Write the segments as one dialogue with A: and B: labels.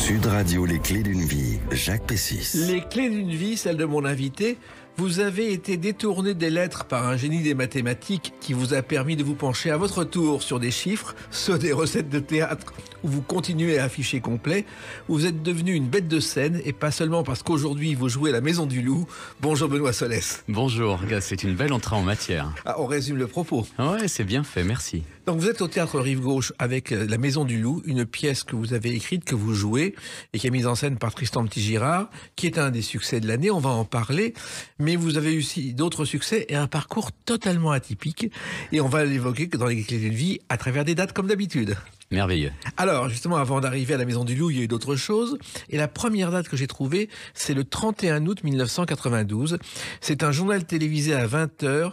A: Sud Radio, les clés d'une vie, Jacques Pessis.
B: Les clés d'une vie, celle de mon invité. Vous avez été détourné des lettres par un génie des mathématiques qui vous a permis de vous pencher à votre tour sur des chiffres, ceux des recettes de théâtre où vous continuez à afficher complet. Vous êtes devenu une bête de scène et pas seulement parce qu'aujourd'hui vous jouez à la Maison du Loup. Bonjour Benoît Solès.
C: Bonjour, c'est une belle entrée en matière.
B: Ah, on résume le propos.
C: Ouais, c'est bien fait, merci.
B: Donc vous êtes au Théâtre Rive Gauche avec la Maison du Loup, une pièce que vous avez écrite, que vous jouez et qui est mise en scène par Tristan Petit-Girard, qui est un des succès de l'année, on va en parler. Mais vous avez eu aussi d'autres succès et un parcours totalement atypique. Et on va l'évoquer dans les clés d'une vie à travers des dates comme d'habitude.
C: Merveilleux.
B: Alors, justement, avant d'arriver à la Maison du Loup, il y a eu d'autres choses. Et la première date que j'ai trouvée, c'est le 31 août 1992. C'est un journal télévisé à 20h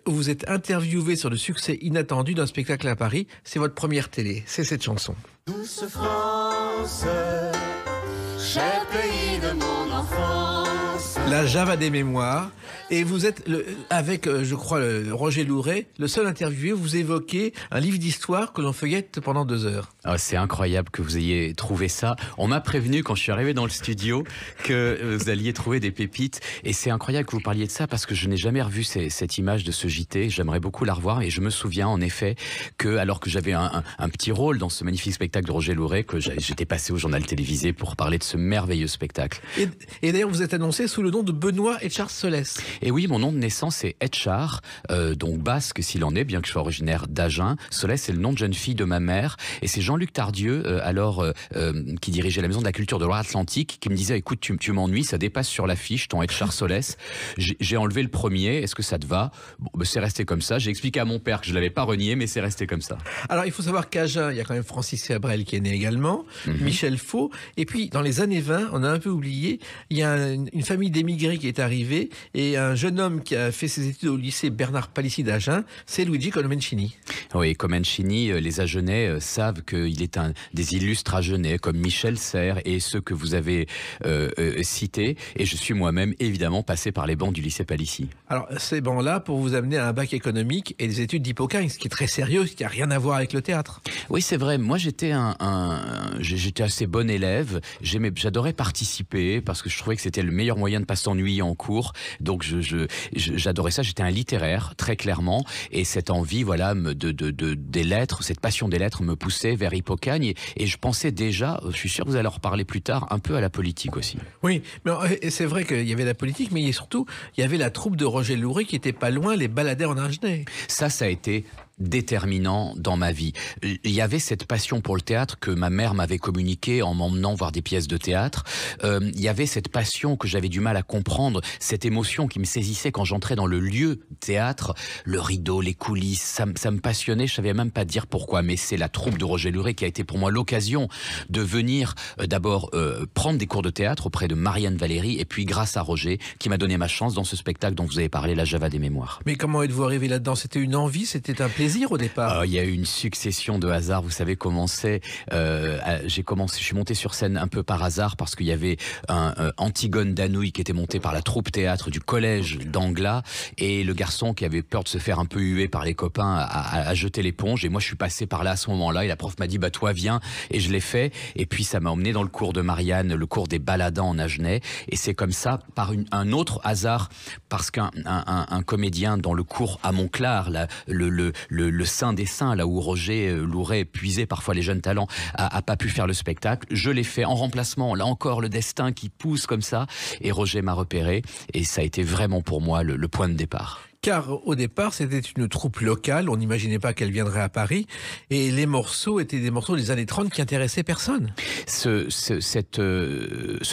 B: où vous êtes interviewé sur le succès inattendu d'un spectacle à Paris. C'est votre première télé. C'est cette chanson.
D: Douce France, cher pays de mon enfance.
B: La Java des mémoires. Et vous êtes, avec, je crois, Roger Louret, le seul interviewé, vous évoquez un livre d'histoire que l'on feuillette pendant 2 heures.
C: Oh, c'est incroyable que vous ayez trouvé ça. On m'a prévenu quand je suis arrivé dans le studio que vous alliez trouver des pépites. Et c'est incroyable que vous parliez de ça parce que je n'ai jamais revu cette image de ce JT. J'aimerais beaucoup la revoir. Et je me souviens en effet que, alors que j'avais un petit rôle dans ce magnifique spectacle de Roger Louret, que j'étais passé au journal télévisé pour parler de ce merveilleux spectacle.
B: Et d'ailleurs, vous êtes annoncé sous le nom de Benoît Etchard Solès.
C: Et oui, mon nom de naissance est Etchard, donc basque s'il en est, bien que je sois originaire d'Agen. Solès, c'est le nom de jeune fille de ma mère. Et c'est Jean-Luc Tardieu, qui dirigeait la Maison de la Culture de Loire-Atlantique, qui me disait, écoute, tu m'ennuies, ça dépasse sur l'affiche, ton Etchard Solès. J'ai enlevé le premier, est-ce que ça te va? Bon, ben, c'est resté comme ça. J'ai expliqué à mon père que je ne l'avais pas renié, mais c'est resté comme ça.
B: Alors, il faut savoir qu'à Agen, il y a quand même Francis Cabrel qui est né également, Michel Faux. Et puis, dans les années 20, on a un peu oublié, il y a une famille d'émigrés qui est arrivée et un jeune homme qui a fait ses études au lycée Bernard Palissy d'Agen, c'est Luigi Comencini.
C: Oui, Comencini, les Agenais savent qu'il est un des illustres Agenais, comme Michel Serres et ceux que vous avez cités. Et je suis moi-même, évidemment, passé par les bancs du lycée Palissy. Alors,
B: ces bancs-là, pour vous amener à un bac économique et des études d'Hippocane, ce qui est très sérieux, ce qui n'a rien à voir avec le théâtre.
C: Oui, c'est vrai. Moi, j'étais j'étais assez bon élève. J'adorais participer parce que je trouvais que c'était le meilleur moyen de pas s'ennuyer en cours. Donc, j'adorais ça. J'étais un littéraire, très clairement. Et cette envie, voilà, des lettres, cette passion des lettres me poussait vers Hippocane. Et je pensais déjà, je suis sûr que vous allez en reparler plus tard, un peu à la politique aussi.
B: Oui, mais c'est vrai qu'il y avait la politique, mais surtout, il y avait la troupe de Roger Louret qui était pas loin, les baladeurs en Agenais.
C: Ça a été déterminant dans ma vie. Il y avait cette passion pour le théâtre que ma mère m'avait communiquée en m'emmenant voir des pièces de théâtre. Il y avait cette passion que j'avais du mal à comprendre, cette émotion qui me saisissait quand j'entrais dans le lieu théâtre, le rideau, les coulisses, ça me passionnait, je savais même pas dire pourquoi, mais c'est la troupe de Roger Louret qui a été pour moi l'occasion de venir d'abord prendre des cours de théâtre auprès de Marianne Valéry et puis grâce à Roger qui m'a donné ma chance dans ce spectacle dont vous avez parlé, La Java des mémoires.
B: Mais comment êtes-vous arrivé là-dedans? C'était une envie, c'était un plaisir au départ?
C: Il y a eu une succession de hasards. Vous savez comment c'est. Je suis monté sur scène un peu par hasard parce qu'il y avait un Antigone Danouille qui était monté par la troupe théâtre du collège d'Anglas et le garçon qui avait peur de se faire un peu huer par les copains a jeté l'éponge et moi je suis passé par là à ce moment-là et la prof m'a dit bah toi viens et je l'ai fait et puis ça m'a emmené dans le cours de Marianne, le cours des baladins en Agenais et c'est comme ça par un autre hasard parce qu'un comédien dans le cours à Montclar, là, le Saint des Saints, là où Roger Louret puisait parfois les jeunes talents, a pas pu faire le spectacle. Je l'ai fait en remplacement. Là encore, le destin qui pousse comme ça. Et Roger m'a repéré. Et ça a été vraiment pour moi le point de départ.
B: Car au départ, c'était une troupe locale, on n'imaginait pas qu'elle viendrait à Paris, et les morceaux étaient des morceaux des années 30 qui intéressaient personne.
C: Ce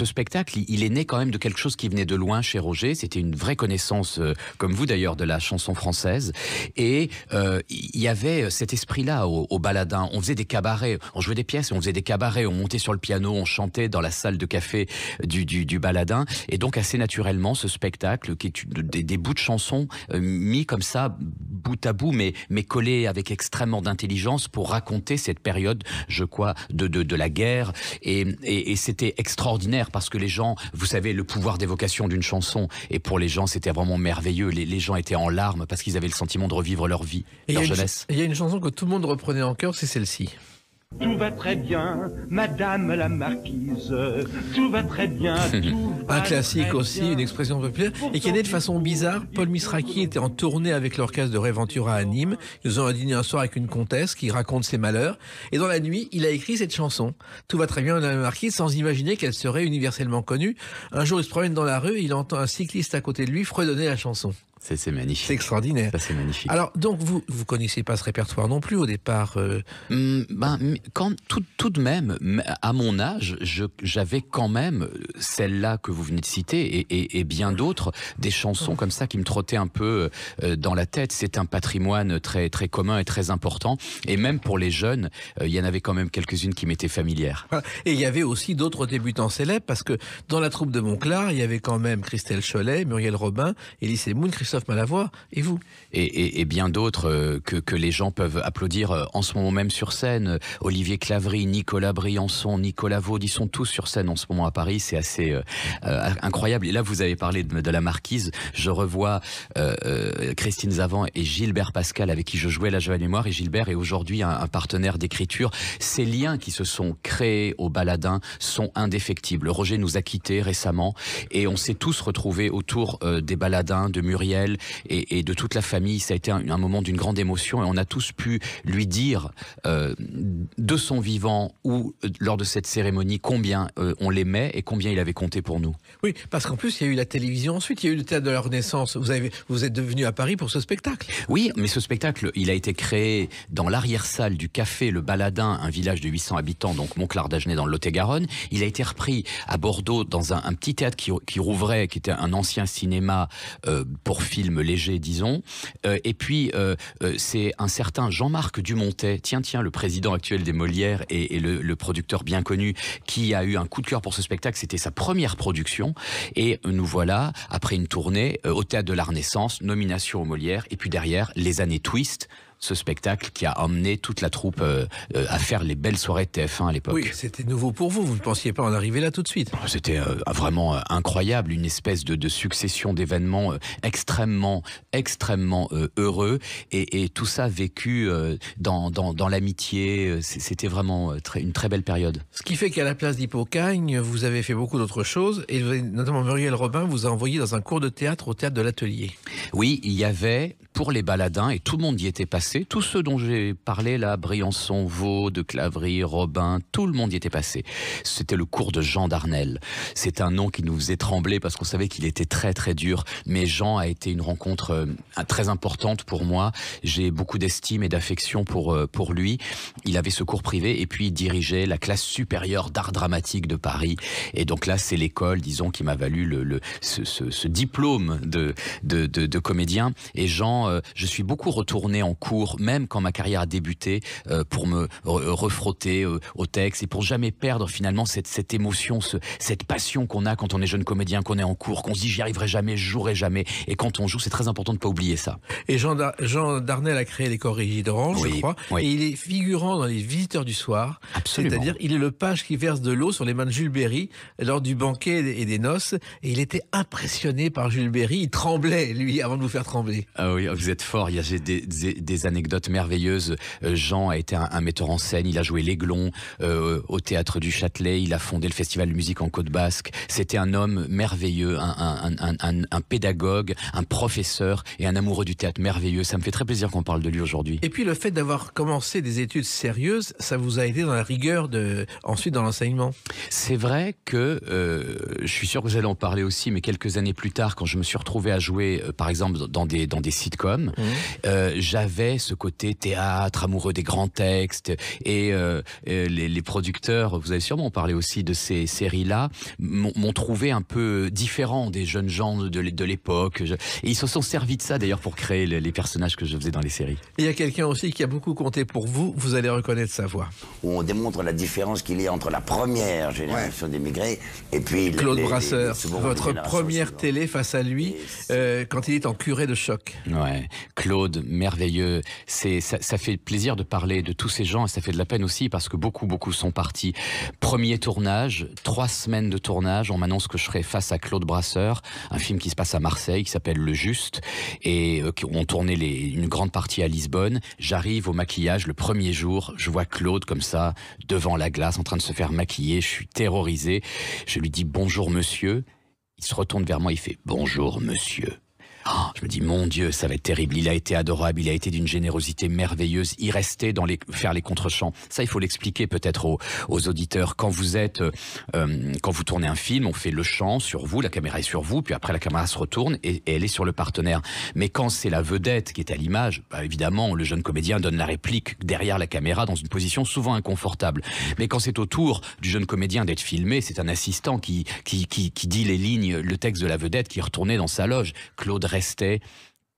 C: spectacle, il est né quand même de quelque chose qui venait de loin chez Roger, c'était une vraie connaissance, comme vous d'ailleurs, de la chanson française, et il y avait cet esprit-là au baladin. On faisait des cabarets, on jouait des pièces, on faisait des cabarets, on montait sur le piano, on chantait dans la salle de café du baladin, et donc assez naturellement, ce spectacle, qui est des bouts de chansons, mis comme ça, bout à bout, mais collé avec extrêmement d'intelligence pour raconter cette période, je crois, de la guerre. Et c'était extraordinaire parce que les gens, vous savez, le pouvoir d'évocation d'une chanson, et pour les gens, c'était vraiment merveilleux. Les gens étaient en larmes parce qu'ils avaient le sentiment de revivre leur vie, leur jeunesse.
B: Il y a une chanson que tout le monde reprenait en chœur, c'est celle-ci.
E: Tout va très bien, madame la marquise. Tout va très bien.
B: Un classique aussi, une expression populaire, et qui est née de façon bizarre. Paul Misraki était en tournée avec l'orchestre de Ray Ventura à Nîmes. Ils ont dîné un soir avec une comtesse qui raconte ses malheurs. Et dans la nuit, il a écrit cette chanson. Tout va très bien, madame la marquise, sans imaginer qu'elle serait universellement connue. Un jour, il se promène dans la rue et il entend un cycliste à côté de lui fredonner la chanson.
C: C'est magnifique.
B: C'est extraordinaire.
C: Ça, c'est magnifique.
B: Alors, donc, vous connaissiez pas ce répertoire non plus au départ
C: Tout de même, à mon âge, j'avais quand même celle-là que vous venez de citer et bien d'autres, des chansons comme ça qui me trottaient un peu dans la tête. C'est un patrimoine très, très commun et très important. Et même pour les jeunes, il y en avait quand même quelques-unes qui m'étaient familières.
B: Et il y avait aussi d'autres débutants célèbres, parce que dans la troupe de Monclar, il y avait quand même Christelle Cholet, Muriel Robin, Elie Moon, Christophe Malavoie, et vous.
C: Et bien d'autres que les gens peuvent applaudir en ce moment même sur scène. Olivier Clavry, Nicolas Briançon, Nicolas Vaud, ils sont tous sur scène en ce moment à Paris. C'est assez incroyable. Et là, vous avez parlé de la Marquise. Je revois Christine Zavant et Gilbert Pascal, avec qui je jouais la Joie Mémoire. Et Gilbert est aujourd'hui un partenaire d'écriture. Ces liens qui se sont créés au Baladin sont indéfectibles. Roger nous a quittés récemment et on s'est tous retrouvés autour des Baladins, de Muriel et de toute la famille. Ça a été un moment d'une grande émotion et on a tous pu lui dire de son vivant ou lors de cette cérémonie combien on l'aimait et combien il avait compté pour nous.
B: Oui, parce qu'en plus il y a eu la télévision, ensuite il y a eu le théâtre de la Renaissance. Vous êtes devenu à Paris pour ce spectacle.
C: Oui, mais ce spectacle, il a été créé dans l'arrière-salle du Café Le Baladin, un village de 800 habitants, donc Monclar d'Agenais dans le Lot-et-Garonne. Il a été repris à Bordeaux dans un petit théâtre qui rouvrait, qui était un ancien cinéma pour films légers, disons. Et puis, c'est un certain Jean-Marc Dumontet, tiens, le président actuel des Molières et le producteur bien connu, qui a eu un coup de cœur pour ce spectacle. C'était sa première production. Et nous voilà, après une tournée, au Théâtre de la Renaissance, nomination aux Molières, et puis derrière, les années Twist, ce spectacle qui a emmené toute la troupe à faire les belles soirées de TF1 à l'époque.
B: Oui, c'était nouveau pour vous, vous ne pensiez pas en arriver là tout de suite.
C: C'était vraiment incroyable, une espèce de succession d'événements extrêmement heureux, et tout ça vécu dans l'amitié. C'était vraiment une très belle période.
B: Ce qui fait qu'à la place d'Hippocagne, vous avez fait beaucoup d'autres choses, et notamment Muriel Robin vous a envoyé dans un cours de théâtre au Théâtre de l'Atelier.
C: Oui, il y avait pour les Baladins, et tout le monde y était passé, tous ceux dont j'ai parlé là, Briançon, Vaud, de Clavry, Robin, tout le monde y était passé. C'était le cours de Jean Darnel. C'est un nom qui nous faisait trembler parce qu'on savait qu'il était très très dur, mais Jean a été une rencontre très importante pour moi. J'ai beaucoup d'estime et d'affection pour lui. Il avait ce cours privé et puis il dirigeait la classe supérieure d'art dramatique de Paris. Et donc là, c'est l'école, disons, qui m'a valu ce diplôme de comédien. Et Jean, je suis beaucoup retourné en cours, même quand ma carrière a débuté, pour me refrotter au texte et pour jamais perdre finalement cette émotion, cette passion qu'on a quand on est jeune comédien, qu'on est en cours, qu'on se dit j'y arriverai jamais, je jouerai jamais. Et quand on joue, c'est très important de ne pas oublier ça.
B: Et Jean Darnel a créé les Corrigis d'Orange,
C: oui,
B: je crois,
C: oui.
B: Et il est figurant dans Les Visiteurs du Soir.
C: Absolument.
B: C'est-à-dire, il est le page qui verse de l'eau sur les mains de Jules Berry lors du banquet et des noces. Et il était impressionné par Jules Berry. Il tremblait, lui, avant de vous faire trembler.
C: Ah oui, vous êtes fort. Il y a des anecdotes merveilleuses. Jean a été un metteur en scène. Il a joué l'Aiglon au Théâtre du Châtelet. Il a fondé le Festival de musique en Côte Basque. C'était un homme merveilleux, un pédagogue, un professeur et un amoureux du théâtre merveilleux. Ça me fait très plaisir qu'on parle de lui aujourd'hui.
B: Et puis le fait d'avoir commencé des études sérieuses, ça vous a aidé dans la rigueur ensuite dans l'enseignement. C'est
C: vrai que je suis sûr que vous allez en parler aussi, mais quelques années plus tard, quand je me suis retrouvé à jouer, par exemple, dans des sitcoms, j'avais ce côté théâtre, amoureux des grands textes, et les producteurs, vous avez sûrement parlé aussi de ces séries-là, m'ont trouvé un peu différent des jeunes gens de l'époque. Et ils se sont servis de ça d'ailleurs pour créer les personnages que je faisais dans les séries.
B: Et il y a quelqu'un aussi qui a beaucoup compté pour vous, vous allez reconnaître sa voix.
F: Où on démontre la différence qu'il y a entre la première génération d'émigrés et puis
B: Claude Brasseur, votre première télé face à lui quand il est en curé de choc.
C: Ouais, Claude, merveilleux, ça fait plaisir de parler de tous ces gens et ça fait de la peine aussi parce que beaucoup sont partis. Premier tournage, 3 semaines de tournage, on m'annonce que je serai face à Claude Brasseur, un film qui se passe à Marseille qui s'appelle Le Juste et on tournait une grande partie à Lisbonne. J'arrive au maquillage le premier jour, je vois Claude comme ça devant la glace en train de se faire maquiller, je suis terrorisé, je lui dis bonjour monsieur, il se retourne vers moi, il fait bonjour monsieur. Oh, je me dis, mon Dieu, ça va être terrible. Il a été adorable, il a été d'une générosité merveilleuse. Il restait faire les contre-champs. Ça, il faut l'expliquer peut-être aux auditeurs. Quand vous tournez un film, on fait le champ sur vous, la caméra est sur vous, puis après la caméra se retourne et elle est sur le partenaire. Mais quand c'est la vedette qui est à l'image, bah, évidemment, le jeune comédien donne la réplique derrière la caméra dans une position souvent inconfortable. Mais quand c'est au tour du jeune comédien d'être filmé, c'est un assistant qui dit les lignes, le texte de la vedette qui est retourné dans sa loge. Claude restait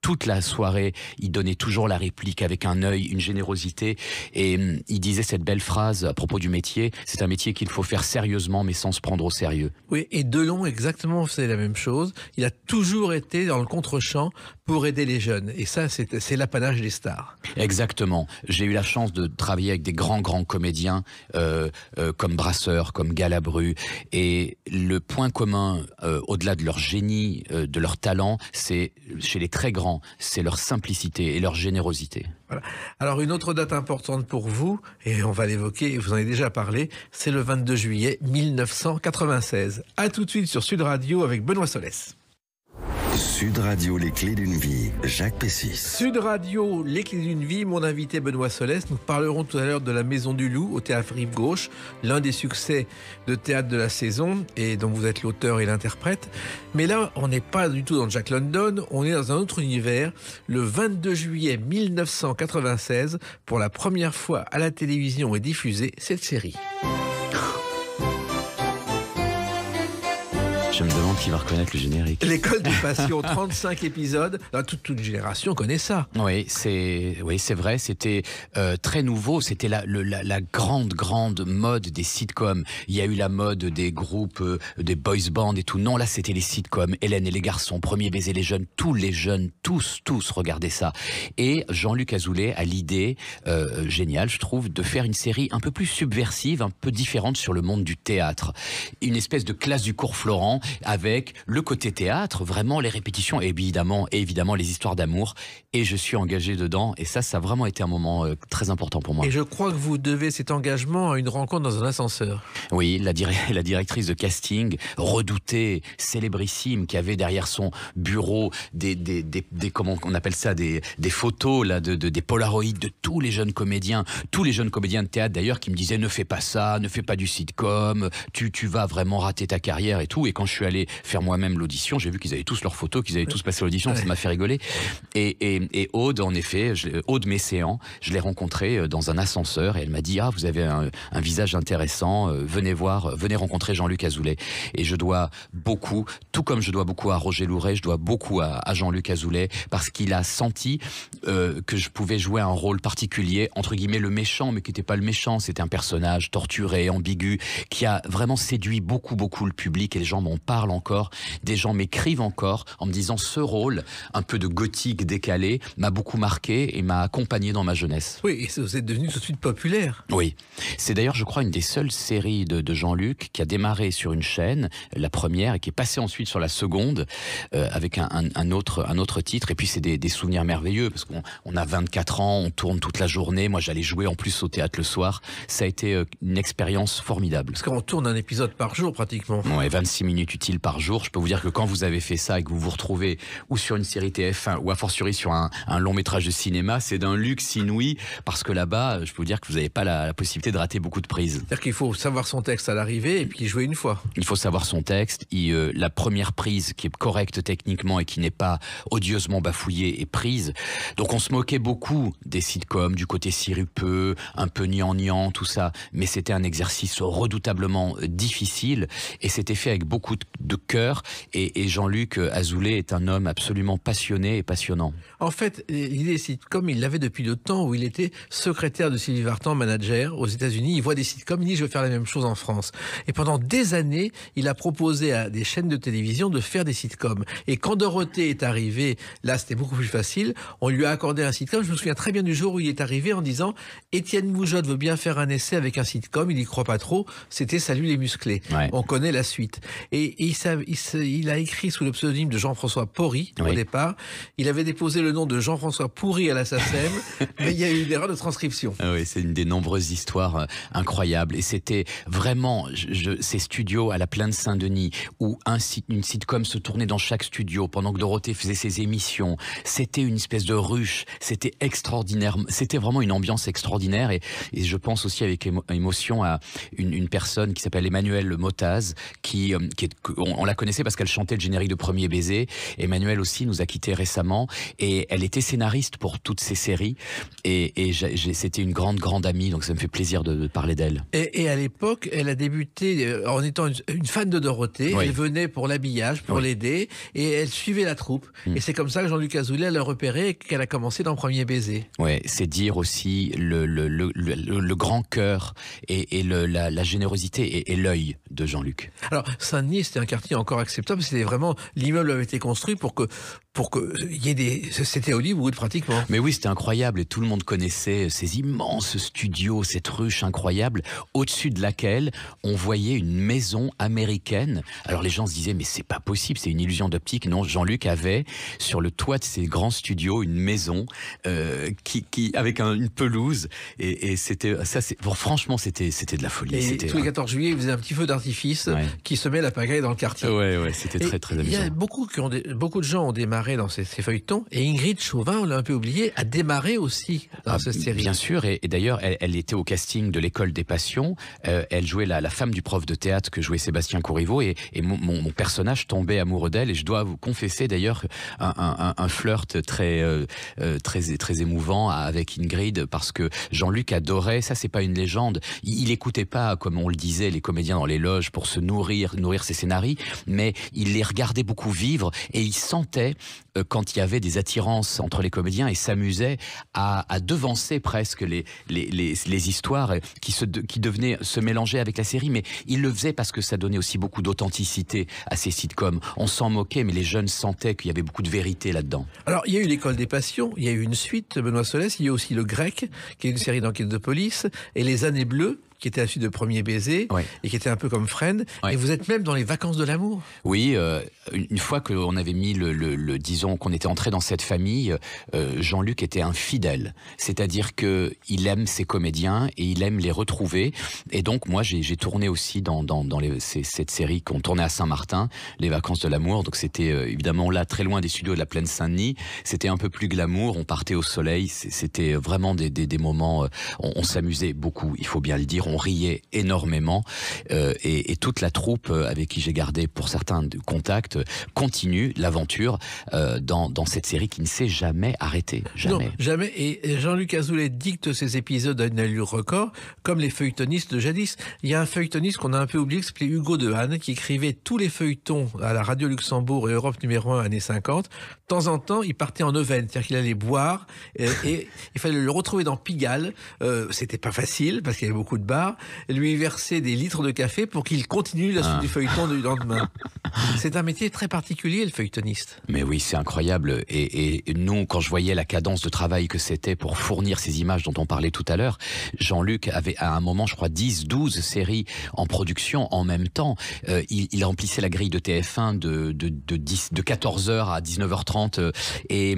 C: toute la soirée, il donnait toujours la réplique avec un œil, une générosité et il disait cette belle phrase à propos du métier, c'est un métier qu'il faut faire sérieusement mais sans se prendre au sérieux.
B: Oui, et Delon exactement c'est la même chose, il a toujours été dans le contre-champ pour aider les jeunes et ça c'est l'apanage des stars.
C: Exactement, j'ai eu la chance de travailler avec des grands comédiens comme Brasseur, comme Galabru et le point commun au-delà de leur génie, de leur talent, c'est chez les très grands, c'est leur simplicité et leur générosité.
B: Voilà. Alors une autre date importante pour vous, et on va l'évoquer, vous en avez déjà parlé, c'est le 22 juillet 1996. A tout de suite sur Sud Radio avec Benoît Solès.
A: Sud Radio, les clés d'une vie, Jacques Pessis.
B: Sud Radio, les clés d'une vie, mon invité Benoît Solès. Nous parlerons tout à l'heure de La Maison du Loup au Théâtre Rive Gauche, l'un des succès de théâtre de la saison et dont vous êtes l'auteur et l'interprète. Mais là, on n'est pas du tout dans Jack London, on est dans un autre univers. Le 22 juillet 1996, pour la première fois à la télévision est diffusée cette série.
C: Je me demande qui va reconnaître le générique.
B: L'école des passions, 35 épisodes. Toute une génération connaît ça.
C: Oui, c'est vrai. C'était très nouveau. C'était la grande mode des sitcoms. Il y a eu la mode des groupes, des boys bands et tout. Non, là, c'était les sitcoms. Hélène et les garçons, Premier baiser les jeunes. Tous les jeunes, tous regardaient ça. Et Jean-Luc Azoulay a l'idée, géniale, je trouve, de faire une série un peu plus subversive, un peu différente sur le monde du théâtre. Une espèce de classe du cours Florent, avec le côté théâtre, vraiment les répétitions, et évidemment les histoires d'amour. Et je suis engagé dedans. Et ça a vraiment été un moment très important pour moi.
B: Et je crois que vous devez cet engagement à une rencontre dans un ascenseur.
C: Oui, la directrice de casting, redoutée, célébrissime, qui avait derrière son bureau des comment on appelle ça, des photos là, des polaroïdes de tous les jeunes comédiens de théâtre d'ailleurs, qui me disaient ne fais pas ça, ne fais pas du sitcom, tu vas vraiment rater ta carrière et tout. Et quand je suis allé faire moi-même l'audition, j'ai vu qu'ils avaient tous leurs photos, qu'ils avaient tous passé l'audition, ça m'a fait rigoler. Et Aude, en effet, Aude Messéan, je l'ai rencontrée dans un ascenseur et elle m'a dit vous avez un visage intéressant, venez rencontrer Jean-Luc Azoulay. Et je dois beaucoup, tout comme je dois beaucoup à Roger Louret, je dois beaucoup à Jean-Luc Azoulay, parce qu'il a senti que je pouvais jouer un rôle particulier, entre guillemets le méchant, mais qui n'était pas le méchant, c'était un personnage torturé, ambigu, qui a vraiment séduit beaucoup le public et les gens m'en parlent encore, des gens m'écrivent encore en me disant ce rôle un peu de gothique décalé m'a beaucoup marqué et m'a accompagné dans ma jeunesse.
B: Oui, et vous êtes devenu tout de suite populaire.
C: Oui, c'est d'ailleurs je crois une des seules séries de Jean-Luc qui a démarré sur une chaîne, la première, et qui est passée ensuite sur la seconde avec un autre titre. Et puis c'est des souvenirs merveilleux parce qu'on a 24 ans, on tourne toute la journée, moi j'allais jouer en plus au théâtre le soir. Ça a été une expérience formidable.
B: Parce qu'on tourne un épisode par jour pratiquement.
C: Ouais, 26 minutes utiles par jour. Je peux vous dire que quand vous avez fait ça et que vous vous retrouvez ou sur une série TF1 ou a fortiori sur un long métrage de cinéma, c'est d'un luxe inouï parce que là-bas, je peux vous dire que vous n'avez pas la possibilité de rater beaucoup de prises.
B: C'est-à-dire qu'il faut savoir son texte à l'arrivée et puis jouer une fois.
C: Il faut savoir son texte. La première prise qui est correcte techniquement et qui n'est pas odieusement bafouillée est prise. Donc on se moquait beaucoup des sitcoms, du côté sirupeux, un peu gnangnan, tout ça. Mais c'était un exercice redoutablement difficile et c'était fait avec beaucoup de cœur. Et Jean-Luc Azoulay est un homme absolument passionné et passionnant.
B: En fait, l'idée des sitcoms, il l'avait depuis le temps où il était secrétaire de Sylvie Vartan, manager aux États-Unis. Il voit des sitcoms, il dit je veux faire la même chose en France. Et pendant des années, il a proposé à des chaînes de télévision de faire des sitcoms. Et quand Dorothée est arrivée, là c'était beaucoup plus facile, on lui a accordé un sitcom. Je me souviens très bien du jour où il est arrivé en disant Étienne Moujotte veut bien faire un essai avec un sitcom, il n'y croit pas trop, c'était Salut les musclés. Ouais. On connaît la suite. Et il a écrit sous le pseudonyme de Jean-François Porry au départ. Il avait déposé le nom de Jean-François Pourri à la SACEM, mais il y a eu une erreur de transcription.
C: Ah oui, c'est une des nombreuses histoires incroyables. Et c'était vraiment ces studios à la Plaine Saint-Denis où une sitcom se tournait dans chaque studio pendant que Dorothée faisait ses émissions. C'était une espèce de ruche. C'était extraordinaire. C'était vraiment une ambiance extraordinaire. Et je pense aussi avec émotion à une personne qui s'appelle Emmanuelle Motaz, on la connaissait parce qu'elle chantait le générique de Premier Baiser. Emmanuelle aussi nous a quittés récemment et elle était scénariste pour toutes ces séries et c'était une grande amie, donc ça me fait plaisir de parler d'elle.
B: Et à l'époque, elle a débuté en étant une fan de Dorothée. Oui. Elle venait pour l'habillage, pour l'aider et elle suivait la troupe. Et c'est comme ça que Jean-Luc Azoulay l'a repéré et qu'elle a commencé dans Premier Baiser.
C: Ouais, c'est dire aussi le grand cœur et la générosité et l'œil de Jean-Luc.
B: Alors Saint-Denis, c'était un quartier encore acceptable. C'était vraiment, l'immeuble avait été construit pour que il y ait c'était Hollywood pratiquement.
C: Mais oui, c'était incroyable et tout le monde connaissait ces immenses studios, cette ruche incroyable au-dessus de laquelle on voyait une maison américaine. Alors les gens se disaient mais c'est pas possible, c'est une illusion d'optique. Non, Jean-Luc avait sur le toit de ses grands studios une maison qui avec une pelouse et c'était ça. Franchement, c'était de la folie.
B: Et tous les 14 juillet, il faisait un petit feu d'artifice qui semait la pagaille dans le quartier.
C: Ouais, c'était très amusant.
B: Il y a beaucoup de gens ont démarré dans ces feuilletons et Ingrid Chauvin, on l'a un peu oublié, a démarré aussi dans cette série.
C: Bien sûr, et d'ailleurs elle était au casting de l'École des Passions. Elle jouait la femme du prof de théâtre que jouait Sébastien Corriveau et mon personnage tombait amoureux d'elle et je dois vous confesser d'ailleurs un flirt très émouvant avec Ingrid parce que Jean-Luc adorait, ça c'est pas une légende, il écoutait pas comme on le disait les comédiens dans les loges pour se nourrir ses scénarios, mais il les regardait beaucoup vivre et il sentait quand il y avait des attirances entre les comédiens et s'amusait à devancer presque les histoires qui devenaient se mélanger avec la série, mais il le faisait parce que ça donnait aussi beaucoup d'authenticité à ces sitcoms. On s'en moquait, mais les jeunes sentaient qu'il y avait beaucoup de vérité là-dedans.
B: Alors, il y a eu l'École des Passions, il y a eu une suite, Benoît Solès, il y a aussi Le Grec, qui est une série d'enquête de police, et Les Années Bleues, qui était la suite de Premier Baiser, et qui était un peu comme Friend. Et vous êtes même dans Les Vacances de l'amour.
C: Oui, une fois qu'on avait mis disons qu'on était entré dans cette famille, Jean-Luc était un fidèle. C'est-à-dire que il aime ses comédiens et il aime les retrouver. Et donc moi j'ai tourné aussi dans cette série qu'on tournait à Saint-Martin, Les Vacances de l'amour. Donc c'était évidemment là très loin des studios de la Plaine Saint-Denis. C'était un peu plus glamour. On partait au soleil. C'était vraiment des moments. On s'amusait beaucoup. Il faut bien le dire. On riait énormément et toute la troupe avec qui j'ai gardé pour certains contacts continue l'aventure dans cette série qui ne s'est jamais arrêtée. Jamais.
B: Non, jamais. Et Jean-Luc Azoulay dicte ses épisodes à une allure record, comme les feuilletonistes de jadis. Il y a un feuilletoniste qu'on a un peu oublié, qui s'appelait Hugo Dehaene, qui écrivait tous les feuilletons à la Radio Luxembourg et Europe numéro 1 années 50. De temps en temps, il partait en Auvergne, c'est-à-dire qu'il allait boire et il fallait le retrouver dans Pigalle. C'était pas facile parce qu'il y avait beaucoup de bars. Lui verser des litres de café pour qu'il continue la suite du feuilleton du lendemain. C'est un métier très particulier, le feuilletoniste.
C: Mais oui, c'est incroyable. Et nous, quand je voyais la cadence de travail que c'était pour fournir ces images dont on parlait tout à l'heure, Jean-Luc avait à un moment, je crois, 10-12 séries en production en même temps. Il remplissait la grille de TF1 de 14h à 19h30 et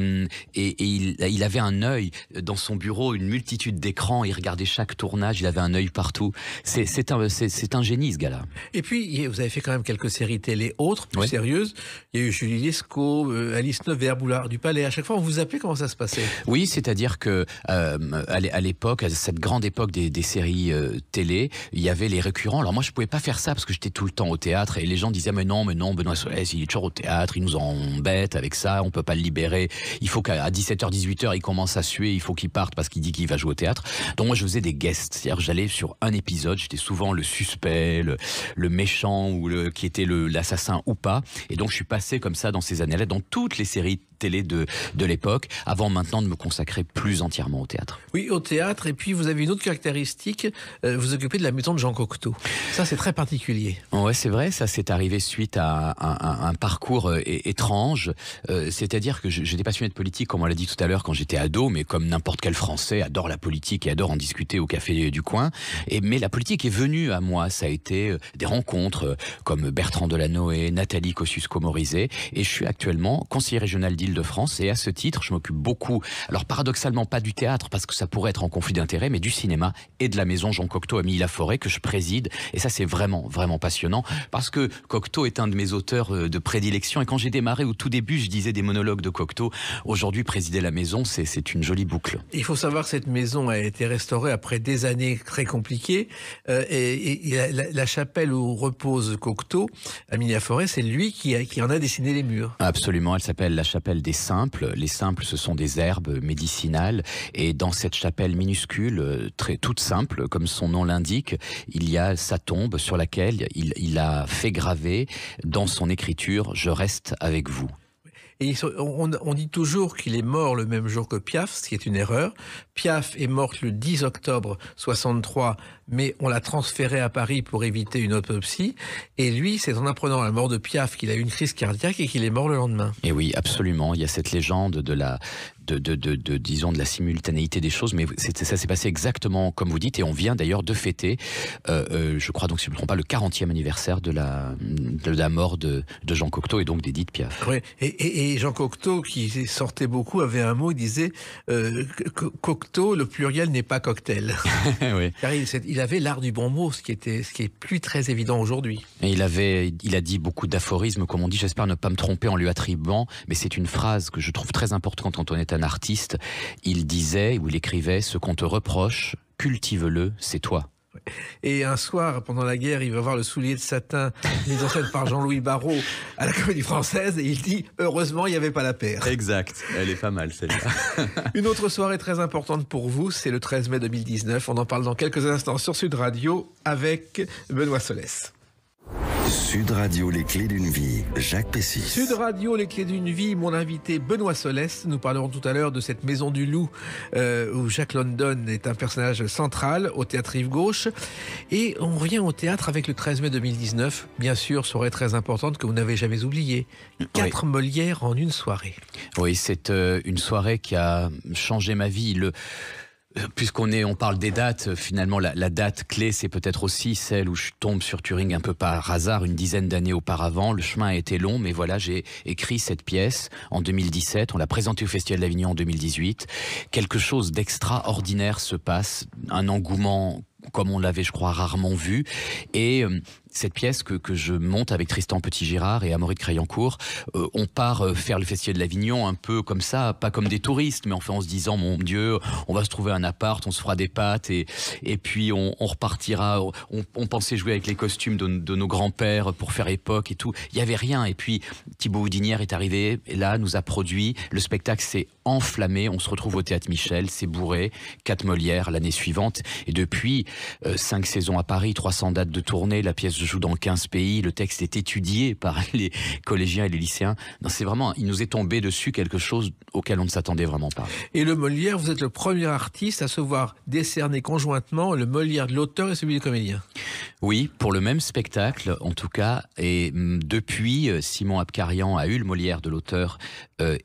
C: il avait un œil dans son bureau, une multitude d'écrans, il regardait chaque tournage, il avait un œil partout. C'est un génie, ce gars-là.
B: Et puis, vous avez fait quand même quelques séries télé autres, plus sérieuses. Il y a eu Julie Lescaut, Alice Nevers, Boulard du Palais. À chaque fois, on vous appelait, comment ça se passait?
C: Oui, c'est-à-dire que à l'époque, à cette grande époque des séries télé, il y avait les récurrents. Alors moi, je pouvais pas faire ça parce que j'étais tout le temps au théâtre et les gens disaient mais non, Benoît Solès, il est toujours au théâtre, il nous embête avec ça, on peut pas le libérer. Il faut qu'à 17h, 18h, il commence à suer, il faut qu'il parte parce qu'il dit qu'il va jouer au théâtre. Donc moi, je faisais des guests, c'est-à-dire que j'allais sur un épisode. J'étais souvent le suspect, le méchant ou qui était l'assassin ou pas. Et donc je suis passé comme ça dans ces années-là, dans toutes les séries télé de l'époque, avant maintenant de me consacrer plus entièrement au théâtre.
B: Oui, au théâtre. Et puis vous avez une autre caractéristique, vous occupez de la maison de Jean Cocteau. Ça, c'est très particulier.
C: Ouais, c'est vrai, ça s'est arrivé suite à un parcours étrange. C'est-à-dire que j'étais passionné de politique, comme on l'a dit tout à l'heure, quand j'étais ado, mais comme n'importe quel Français adore la politique et adore en discuter au café du coin. Mais la politique est venue à moi. Ça a été des rencontres comme Bertrand Delanoë, Nathalie Kosciusko-Morizet, et je suis actuellement conseiller régional d'Île-de-France, et à ce titre, je m'occupe beaucoup, alors paradoxalement pas du théâtre, parce que ça pourrait être en conflit d'intérêts, mais du cinéma et de la maison Jean Cocteau à Milly-la-Forêt, que je préside, et ça c'est vraiment, vraiment passionnant, parce que Cocteau est un de mes auteurs de prédilection, et quand j'ai démarré au tout début, je disais des monologues de Cocteau. Aujourd'hui, présider la maison, c'est une jolie boucle.
B: Il faut savoir que cette maison a été restaurée après des années très compliquées, et la chapelle où repose Cocteau, à Milly-la-Forêt, c'est lui qui en a dessiné les murs.
C: Absolument, elle s'appelle la chapelle des Simples. Les Simples, ce sont des herbes médicinales, et dans cette chapelle minuscule, toute simple, comme son nom l'indique, il y a sa tombe sur laquelle il a fait graver dans son écriture « Je reste avec vous ».
B: Et on dit toujours qu'il est mort le même jour que Piaf, ce qui est une erreur. Piaf est morte le 10 octobre 63, mais on l'a transféré à Paris pour éviter une autopsie. Et lui, c'est en apprenant la mort de Piaf qu'il a eu une crise cardiaque et qu'il est mort le lendemain.
C: Et oui, absolument. Il y a cette légende disons de la simultanéité des choses, mais ça s'est passé exactement comme vous dites, et on vient d'ailleurs de fêter, je crois donc si je ne me trompe pas, le 40e anniversaire de la mort de Jean Cocteau et donc d'Édith Piaf.
B: Oui, et Jean Cocteau, qui sortait beaucoup, avait un mot, il disait Cocteau, le pluriel n'est pas cocktail.
C: Oui.
B: Car il avait l'art du bon mot, ce qui est plus très évident aujourd'hui.
C: Et il a dit beaucoup d'aphorismes, comme on dit, j'espère ne pas me tromper en lui attribuant, mais c'est une phrase que je trouve très importante quand on est un artiste. Il disait, ou il écrivait, ce qu'on te reproche, cultive-le, c'est toi.
B: Et un soir, pendant la guerre, il va voir le soulier de satin mis en scène par Jean-Louis Barrault à la Comédie Française, et il dit « Heureusement, il n'y avait pas la paire ».
C: Exact, elle est pas mal celle-là.
B: Une autre soirée très importante pour vous, c'est le 13 mai 2019. On en parle dans quelques instants sur Sud Radio avec Benoît Solès.
A: Sud Radio, les clés d'une vie, Jacques Pessis.
B: Sud Radio, les clés d'une vie, mon invité Benoît Solès. Nous parlerons tout à l'heure de cette maison du loup où Jack London est un personnage central au théâtre Rive Gauche. Et on revient au théâtre avec le 13 mai 2019. Bien sûr, soirée très importante que vous n'avez jamais oubliée. 4 Molières en une soirée. Oui,
C: c'est une soirée qui a changé ma vie. Puisqu'on parle des dates, finalement la date clé, c'est peut-être aussi celle où je tombe sur Turing un peu par hasard une dizaine d'années auparavant. Le chemin a été long, mais voilà, j'ai écrit cette pièce en 2017. On l'a présentée au Festival d'Avignon en 2018. Quelque chose d'extraordinaire se passe, un engouement comme on l'avait, je crois, rarement vu. Et cette pièce que je monte avec Tristan Petit-Girard et Amaury de Crayancourt, on part faire le Festival de l'Avignon un peu comme ça, pas comme des touristes, mais enfin en se disant, mon Dieu, on va se trouver un appart, on se fera des pâtes et puis on repartira. On pensait jouer avec les costumes de nos grands-pères pour faire époque et tout. Il n'y avait rien. Et puis Thibaut Houdinière est arrivé, et là, nous a produit. Le spectacle s'est enflammé. On se retrouve au Théâtre Michel, c'est bourré. 4 Molières l'année suivante. Et depuis, 5 saisons à Paris, 300 dates de tournée, la pièce se joue dans 15 pays, le texte est étudié par les collégiens et les lycéens. Non, c'est vraiment, il nous est tombé dessus quelque chose auquel on ne s'attendait vraiment pas. Et le Molière, vous êtes le premier artiste à se voir décerner conjointement le Molière de l'auteur et celui du comédien. Oui, pour le même spectacle, en tout cas. Et depuis, Simon Abkarian a eu le Molière de l'auteur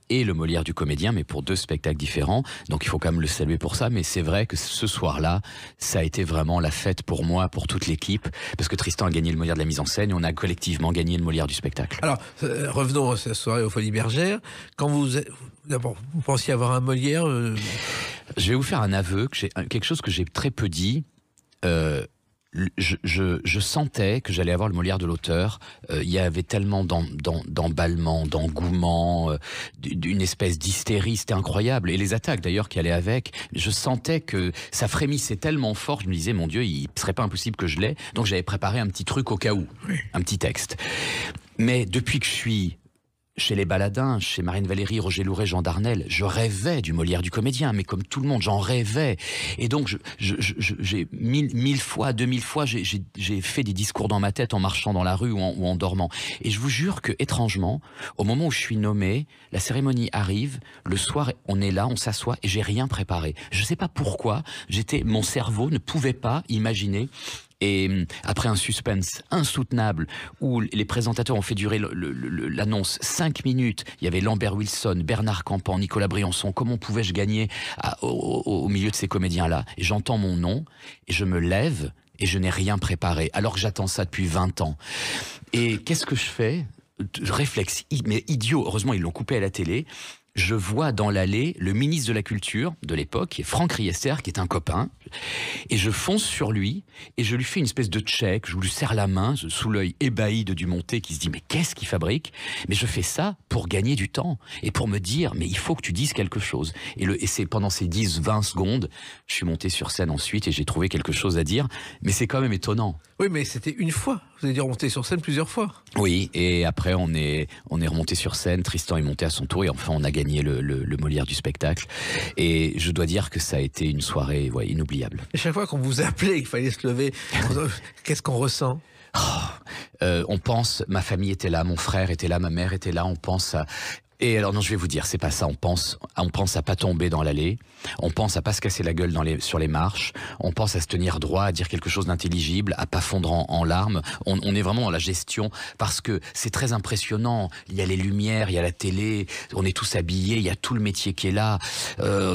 C: et le Molière du comédien, mais pour 2 spectacles différents. Donc il faut quand même le saluer pour ça. Mais c'est vrai que ce soir-là, ça a été vraiment la fête pour moi, pour toute l'équipe, parce que Tristan a gagné le Molière de la mise en scène et on a collectivement gagné le Molière du spectacle. Alors, revenons à cette soirée aux Folies Bergères. Quand vous pensiez avoir un Molière... Je vais vous faire un aveu, quelque chose que j'ai très peu dit. Je sentais que j'allais avoir le Molière de l'auteur. Il y avait tellement d'emballement, d'engouement, d'une espèce d'hystérie, c'était incroyable. Et les attaques d'ailleurs qui allaient avec, je sentais que ça frémissait tellement fort, je me disais, mon Dieu, il serait pas impossible que je l'aie. Donc j'avais préparé un petit truc au cas où, un petit texte. Mais depuis que je suis chez les Baladins, chez Marine Valéry, Roger Louret, Jean Darnel, je rêvais du Molière du comédien, mais comme tout le monde, j'en rêvais. Et donc, j'ai 1000 fois, 2000 fois, j'ai fait des discours dans ma tête en marchant dans la rue ou en dormant. Et je vous jure que, étrangement, au moment où je suis nommé, la cérémonie arrive, le soir, on est là, on s'assoit et j'ai rien préparé. Je sais pas pourquoi, mon cerveau ne pouvait pas imaginer. Et après un suspense insoutenable où les présentateurs ont fait durer l'annonce 5 minutes, il y avait Lambert Wilson, Bernard Campan, Nicolas Briançon, comment pouvais-je gagner au milieu de ces comédiens-là? Et j'entends mon nom, et je me lève, et je n'ai rien préparé, alors que j'attends ça depuis 20 ans. Et qu'est-ce que je fais? Réflexe, mais idiot, heureusement ils l'ont coupé à la télé. Je vois dans l'allée le ministre de la Culture de l'époque, qui est Franck Riester, qui est un copain, et je fonce sur lui, et je lui fais une espèce de check, je lui serre la main, sous l'œil ébahi de Dumontet, qui se dit « mais qu'est-ce qu'il fabrique ?» Mais je fais ça pour gagner du temps, et pour me dire « mais il faut que tu dises quelque chose ». Et c'est pendant ces 10-20 secondes, je suis monté sur scène ensuite, et j'ai trouvé quelque chose à dire, mais c'est quand même étonnant.
B: Oui, mais c'était une fois. Vous avez dû remonter sur scène plusieurs fois.
C: Oui, et après on est remonté sur scène, Tristan est monté à son tour, et enfin on a gagné le Molière du spectacle. Et je dois dire que ça a été une soirée inoubliable.
B: Et chaque fois qu'on vous appelait, qu'il fallait se lever, qu'est-ce qu'on ressent?
C: On pense, ma famille était là, mon frère était là, ma mère était là, on pense à... Et alors non, je vais vous dire, c'est pas ça. On pense à pas tomber dans l'allée. On pense à pas se casser la gueule sur les marches. On pense à se tenir droit, à dire quelque chose d'intelligible, à pas fondre en larmes. On est vraiment dans la gestion parce que c'est très impressionnant. Il y a les lumières, il y a la télé, on est tous habillés, il y a tout le métier qui est là.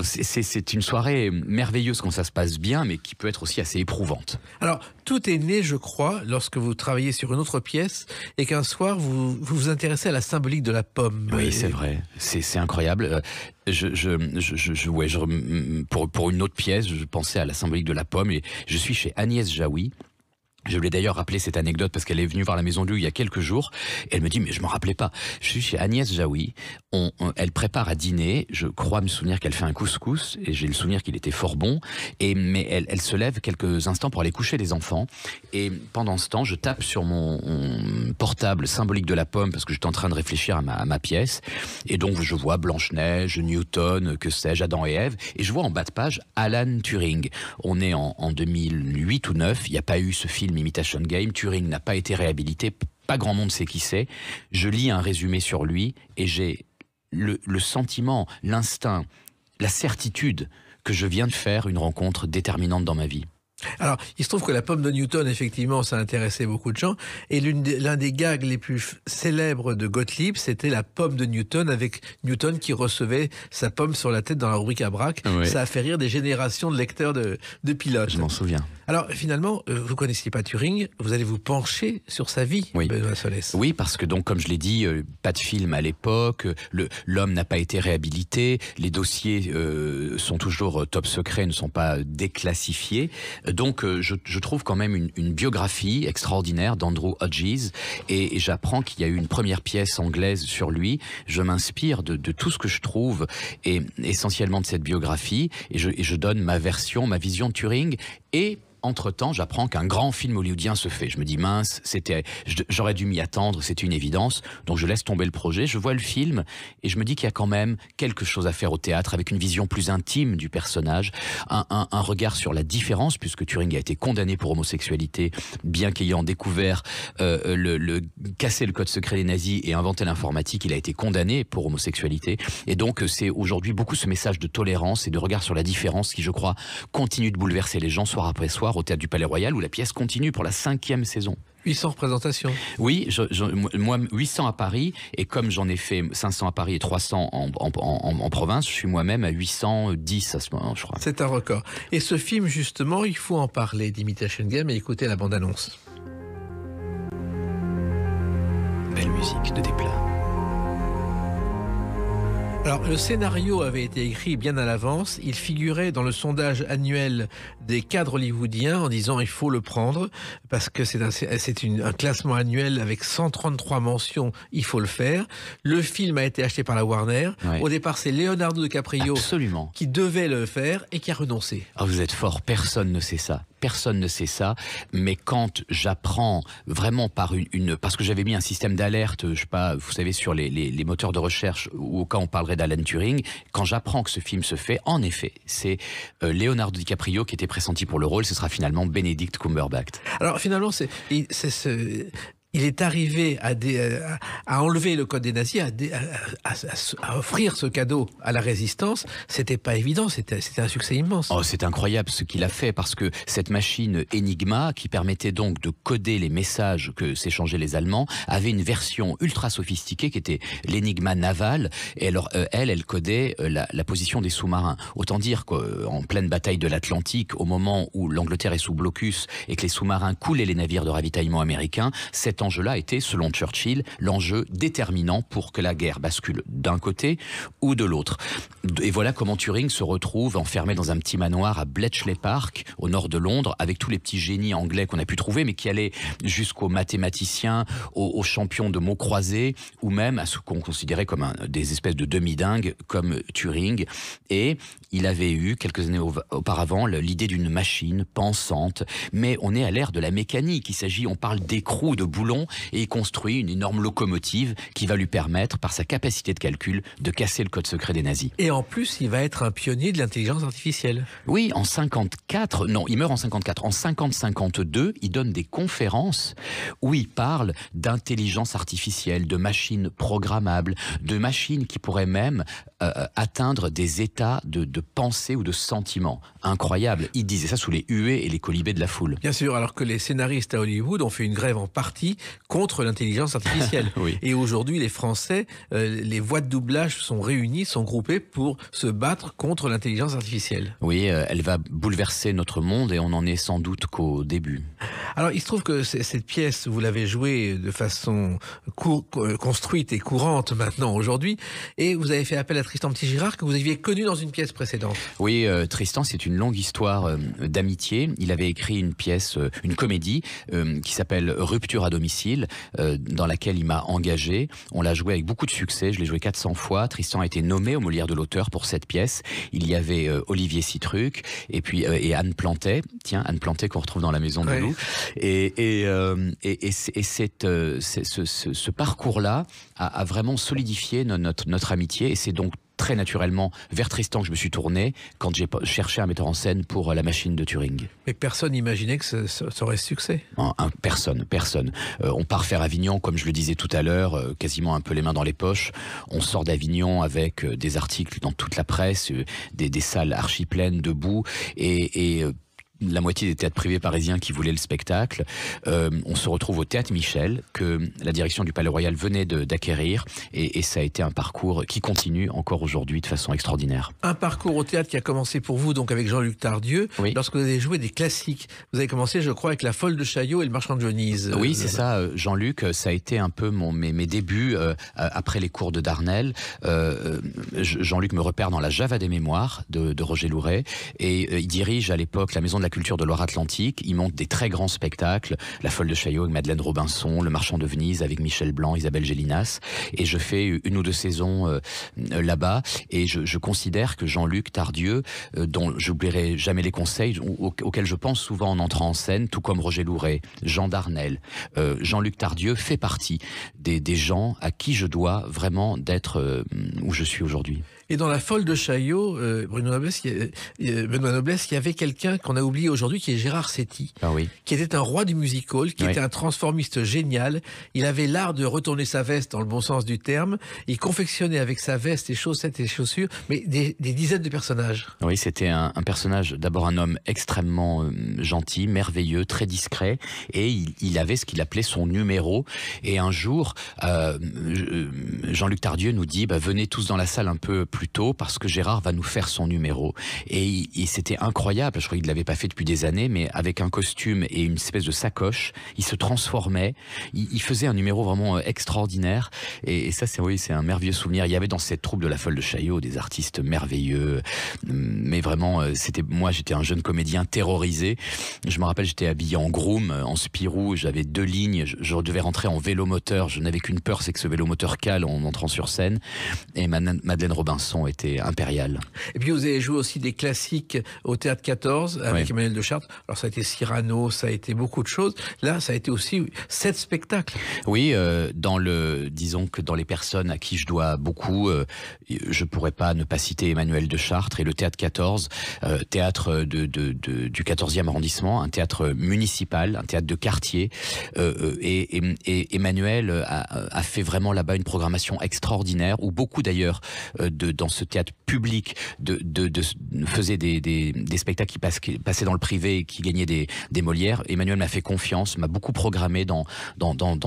C: C'est une soirée merveilleuse quand ça se passe bien, mais qui peut être aussi assez éprouvante.
B: Alors, tout est né, je crois, lorsque vous travaillez sur une autre pièce et qu'un soir, vous vous intéressez à la symbolique de la pomme.
C: Oui, c'est vrai. C'est incroyable. Pour une autre pièce, je pensais à la symbolique de la pomme et je suis chez Agnès Jaoui. Je lui ai d'ailleurs rappelé cette anecdote parce qu'elle est venue voir la Maison de Loup il y a quelques jours. Et elle me dit, mais je m'en rappelais pas. Je suis chez Agnès Jaoui. Elle prépare à dîner. Je crois me souvenir qu'elle fait un couscous. Et j'ai le souvenir qu'il était fort bon. Mais elle se lève quelques instants pour aller coucher les enfants. Et pendant ce temps, je tape sur mon portable symbolique de la pomme parce que j'étais en train de réfléchir à ma pièce. Et donc, je vois Blanche-Neige, Newton, que sais-je, Adam et Ève. Et je vois en bas de page Alan Turing. On est en 2008 ou 2009. Il n'y a pas eu ce film Imitation Game, Turing n'a pas été réhabilité, pas grand monde sait qui c'est. Je lis un résumé sur lui et j'ai le sentiment, l'instinct, la certitude que je viens de faire une rencontre déterminante dans ma vie.
B: Alors, il se trouve que la pomme de Newton, effectivement, ça intéressait beaucoup de gens. Et l'un des gags les plus célèbres de Gottlieb, c'était la pomme de Newton, avec Newton qui recevait sa pomme sur la tête dans la rubrique à braque.
C: Oui.
B: Ça a fait rire des générations de lecteurs de pilotes.
C: Je m'en souviens.
B: Alors, finalement, vous connaissiez pas Turing, vous allez vous pencher sur sa vie,
C: oui.
B: Benoît Solès.
C: Oui, parce que donc, comme je l'ai dit, pas de film à l'époque, l'homme n'a pas été réhabilité, les dossiers sont toujours top secret, ne sont pas déclassifiés. Donc, je trouve quand même une biographie extraordinaire d'Andrew Hodges et j'apprends qu'il y a eu une première pièce anglaise sur lui. Je m'inspire de tout ce que je trouve et essentiellement de cette biographie et je donne ma version, ma vision de Turing et entre-temps, j'apprends qu'un grand film hollywoodien se fait. Je me dis, mince, j'aurais dû m'y attendre, c'est une évidence. Donc je laisse tomber le projet, je vois le film et je me dis qu'il y a quand même quelque chose à faire au théâtre avec une vision plus intime du personnage, un regard sur la différence, puisque Turing a été condamné pour homosexualité, bien qu'ayant découvert casser le code secret des nazis et inventé l'informatique, il a été condamné pour homosexualité. Et donc c'est aujourd'hui beaucoup ce message de tolérance et de regard sur la différence qui, je crois, continue de bouleverser les gens soir après soir au Théâtre du Palais Royal où la pièce continue pour la 5e saison.
B: 800 représentations.
C: Oui, moi 800 à Paris et comme j'en ai fait 500 à Paris et 300 en province, je suis moi-même à 810 à ce moment, je crois.
B: C'est un record. Et ce film, justement, il faut en parler d'Imitation Game et écouter la bande-annonce.
C: Belle musique de Desplat.
B: Alors, le scénario avait été écrit bien à l'avance. Il figurait dans le sondage annuel des cadres hollywoodiens en disant il faut le prendre parce que c'est un classement annuel avec 133 mentions, il faut le faire. Le film a été acheté par la Warner.
C: Ouais.
B: Au départ, c'est Leonardo DiCaprio
C: Absolument.
B: qui devait le faire et qui a renoncé.
C: Ah, vous êtes fort, personne ne sait ça. Personne ne sait ça, mais quand j'apprends vraiment parce que j'avais mis un système d'alerte, je sais pas, vous savez, sur les moteurs de recherche, ou au cas où on parlerait d'Alan Turing, quand j'apprends que ce film se fait, en effet, c'est Leonardo DiCaprio qui était pressenti pour le rôle, ce sera finalement Benedict Cumberbatch.
B: Alors finalement, il est arrivé à enlever le code des nazis, à offrir ce cadeau à la résistance. C'était pas évident, c'était un succès immense.
C: Oh, c'est incroyable ce qu'il a fait parce que cette machine Enigma, qui permettait donc de coder les messages que s'échangeaient les Allemands, avait une version ultra sophistiquée qui était l'Enigma navale. Et alors, elle codait la position des sous-marins. Autant dire qu'en pleine bataille de l'Atlantique, au moment où l'Angleterre est sous blocus et que les sous-marins coulaient les navires de ravitaillement américains, cet enjeu-là était, selon Churchill, l'enjeu déterminant pour que la guerre bascule d'un côté ou de l'autre. Et voilà comment Turing se retrouve enfermé dans un petit manoir à Bletchley Park, au nord de Londres, avec tous les petits génies anglais qu'on a pu trouver, mais qui allaient jusqu'aux mathématiciens, aux champions de mots croisés, ou même à ce qu'on considérait comme des espèces de demi-dingues, comme Turing. Et il avait eu, quelques années auparavant, l'idée d'une machine pensante, mais on est à l'ère de la mécanique. On parle d'écrous, de boulons, et il construit une énorme locomotive qui va lui permettre, par sa capacité de calcul, de casser le code secret des nazis.
B: Et en plus, il va être un pionnier de l'intelligence artificielle.
C: Oui, en 54, non, il meurt en 54. En 50-52, il donne des conférences où il parle d'intelligence artificielle, de machines programmables, de machines qui pourraient même atteindre des états de pensée ou de sentiment. Incroyable. Il disait ça sous les huées et les colibés de la foule.
B: Bien sûr, alors que les scénaristes à Hollywood ont fait une grève en partie contre l'intelligence artificielle.
C: Oui.
B: Et aujourd'hui, les Français, les voix de doublage sont réunies, sont groupées pour se battre contre l'intelligence artificielle.
C: Oui, elle va bouleverser notre monde et on n'en est sans doute qu'au début.
B: Alors, il se trouve que cette pièce, vous l'avez jouée de façon construite et courante maintenant, aujourd'hui, et vous avez fait appel à Tristan Petit-Girard, que vous aviez connu dans une pièce précédente.
C: Oui, Tristan, c'est une longue histoire d'amitié. Il avait écrit une pièce, une comédie, qui s'appelle Rupture à domicile, dans laquelle il m'a engagé. On l'a joué avec beaucoup de succès, je l'ai joué 400 fois. Tristan a été nommé au Molière de l'auteur pour cette pièce. Il y avait Olivier Citruc et puis Anne Plantet. Tiens, Anne Plantet qu'on retrouve dans La Maison de Loup. Et ce parcours-là a vraiment solidifié notre amitié, et c'est donc très naturellement vers Tristan que je me suis tourné quand j'ai cherché un metteur en scène pour La Machine de Turing.
B: Mais personne n'imaginait que ça aurait succès.
C: Personne. On part faire Avignon, comme je le disais tout à l'heure, quasiment un peu les mains dans les poches. On sort d'Avignon avec des articles dans toute la presse, des salles archi pleines de boue, et la moitié des théâtres privés parisiens qui voulaient le spectacle. On se retrouve au Théâtre Michel, que la direction du Palais Royal venait d'acquérir, et ça a été un parcours qui continue encore aujourd'hui de façon extraordinaire.
B: Un parcours au théâtre qui a commencé pour vous donc avec Jean-Luc Tardieu,
C: oui.
B: Lorsque vous avez joué des classiques. Vous avez commencé, je crois, avec La Folle de Chaillot et Le Marchand de Venise.
C: Oui, c'est ça, Jean-Luc, ça a été un peu mes débuts après les cours de Darnel. Jean-Luc me repère dans La Java des mémoires de Roger Louret, et il dirige à l'époque la Maison de la Culture de Loire-Atlantique. Il monte des très grands spectacles, La Folle de Chaillot avec Madeleine Robinson, Le Marchand de Venise avec Michel Blanc, Isabelle Gélinas, et je fais une ou deux saisons là-bas, et je considère que Jean-Luc Tardieu, dont j'oublierai jamais les conseils, auxquels je pense souvent en entrant en scène, tout comme Roger Louret, Jean Darnel, Jean-Luc Tardieu fait partie des gens à qui je dois vraiment d'être où je suis aujourd'hui.
B: Et dans La Folle de Chaillot, Benoît Noblesse, il y avait quelqu'un qu'on a oublié aujourd'hui, qui est Gérard Setti, qui était un roi du music-hall, qui était un transformiste génial. Il avait l'art de retourner sa veste dans le bon sens du terme. Il confectionnait avec sa veste, les chaussettes et les chaussures, mais des dizaines de personnages. Oui,
C: c'était un personnage, d'abord un homme extrêmement gentil, merveilleux, très discret, et il avait ce qu'il appelait son numéro. Et un jour, Jean-Luc Tardieu nous dit, venez tous dans la salle un peu plus plus tôt parce que Gérard va nous faire son numéro. Et c'était incroyable, je crois qu'il ne l'avait pas fait depuis des années, mais avec un costume et une espèce de sacoche, il se transformait, il faisait un numéro vraiment extraordinaire. Et ça, c'est un merveilleux souvenir. Il y avait dans cette troupe de la Folle de Chaillot des artistes merveilleux, mais vraiment, moi j'étais un jeune comédien terrorisé. Je me rappelle, j'étais habillé en groom, en Spirou, j'avais 2 lignes, je devais rentrer en vélomoteur, je n'avais qu'une peur, c'est que ce vélomoteur cale en entrant sur scène. Et Madeleine Robinson était impériale.
B: Et puis vous avez joué aussi des classiques au Théâtre 14 avec Emmanuel de Chartres. Alors ça a été Cyrano, ça a été beaucoup de choses. Là, ça a été aussi 7 spectacles.
C: Oui, disons que dans les personnes à qui je dois beaucoup, je pourrais pas ne pas citer Emmanuel de Chartres et le Théâtre 14, théâtre du 14e arrondissement, un théâtre municipal, un théâtre de quartier. Et Emmanuel a fait vraiment là-bas une programmation extraordinaire, où beaucoup d'ailleurs dans ce théâtre public faisaient des spectacles qui passaient dans le privé et qui gagnaient des Molières. Emmanuel m'a fait confiance, m'a beaucoup programmé dans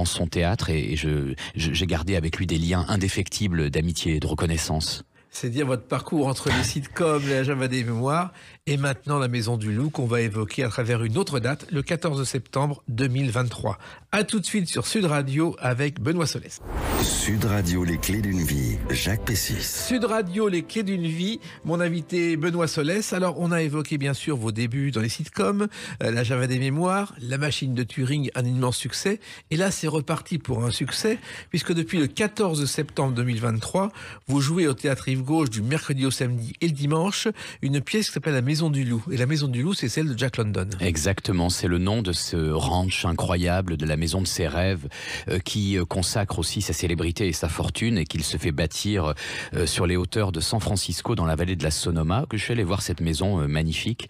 C: son théâtre, et j'ai gardé avec lui des liens indéfectibles d'amitié et de reconnaissance.
B: C'est dire votre parcours entre les sitcoms, la Java des mémoires et maintenant la Maison du Loup qu'on va évoquer à travers une autre date, le 14 septembre 2023. A tout de suite sur Sud Radio avec Benoît Solès.
A: Sud Radio, les clés d'une vie, Jacques Pessis.
B: Sud Radio, les clés d'une vie, mon invité Benoît Solès. Alors on a évoqué bien sûr vos débuts dans les sitcoms, la Java des mémoires, la Machine de Turing, un immense succès. Et là c'est reparti pour un succès, puisque depuis le 14 septembre 2023, vous jouez au Théâtre Rive Gauche du mercredi au samedi et le dimanche, une pièce qui s'appelle La Maison du Loup. Et La Maison du Loup, c'est celle de Jack London.
C: Exactement, c'est le nom de ce ranch incroyable, de la maison de ses rêves, qui consacre aussi sa célébrité et sa fortune, et qu'il se fait bâtir sur les hauteurs de San Francisco, dans la vallée de la Sonoma, que je suis allé voir cette maison magnifique.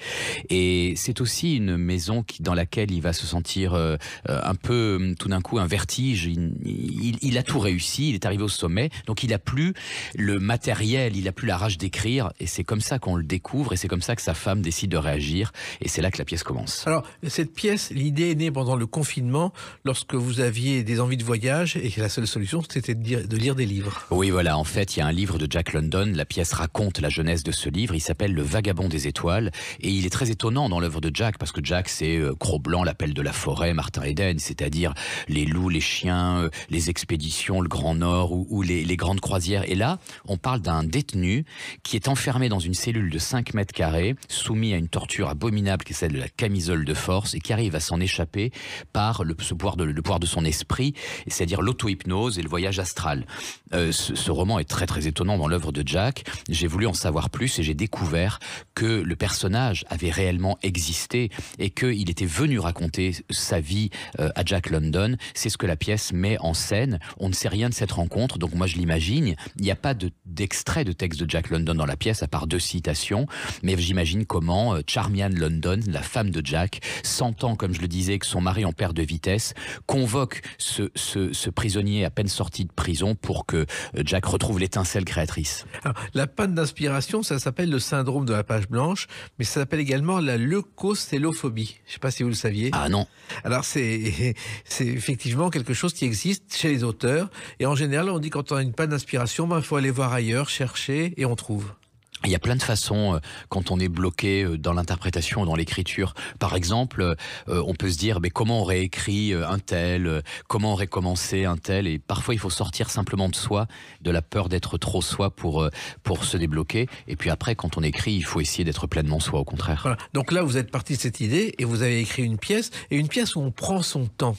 C: Et c'est aussi une maison dans laquelle il va se sentir un peu, tout d'un coup, un vertige. Il a tout réussi, il est arrivé au sommet, donc il n'a plus le matériel, il n'a plus la rage d'écrire, et c'est comme ça qu'on le découvre, et c'est comme ça que sa femme décide de réagir, et c'est là que la pièce commence.
B: Alors, cette pièce, l'idée est née pendant le confinement, lorsque vous aviez des envies de voyage, et que la seule solution, c'était de lire des livres.
C: Oui, voilà, en fait, il y a un livre de Jack London, la pièce raconte la jeunesse de ce livre, il s'appelle Le Vagabond des étoiles, et il est très étonnant dans l'œuvre de Jack, parce que Jack, c'est Cro-Blanc, l'appel de la forêt, Martin Eden, c'est-à-dire les loups, les chiens, les expéditions, le Grand Nord, ou les grandes croisières, et là, on parle d'un détenu qui est enfermé dans une cellule de 5 mètres carrés, soumis à une torture abominable qui est celle de la camisole de force, et qui arrive à s'en échapper par le pouvoir de son esprit, c'est-à-dire l'auto-hypnose et le voyage astral. Ce roman est très très étonnant dans l'œuvre de Jack. J'ai voulu en savoir plus et j'ai découvert que le personnage avait réellement existé et qu'il était venu raconter sa vie à Jack London. C'est ce que la pièce met en scène. On ne sait rien de cette rencontre, donc moi je l'imagine. Il n'y a pas d'extrait de texte de Jack London dans la pièce, à part 2 citations, mais j'imagine comment Charmian London, la femme de Jack, sentant, comme je le disais, que son mari en perd de vitesse, convoque ce prisonnier à peine sorti de prison pour que Jack retrouve l'étincelle créatrice.
B: Alors, la panne d'inspiration, ça s'appelle le syndrome de la page blanche, mais ça s'appelle également la leucocélophobie. Je ne sais pas si vous le saviez.
C: Ah non.
B: Alors c'est effectivement quelque chose qui existe chez les auteurs, et en général on dit quand on a une panne d'inspiration, il faut aller voir ailleurs, chercher, et on trouve.
C: Il y a plein de façons quand on est bloqué dans l'interprétation, dans l'écriture. Par exemple, on peut se dire comment aurait écrit un tel, comment aurait commencé un tel, et parfois il faut sortir simplement de soi, de la peur d'être trop soi pour se débloquer. Et puis après, quand on écrit, il faut essayer d'être pleinement soi, au contraire.
B: Voilà. Donc là, vous êtes parti de cette idée et vous avez écrit une pièce où on prend son temps.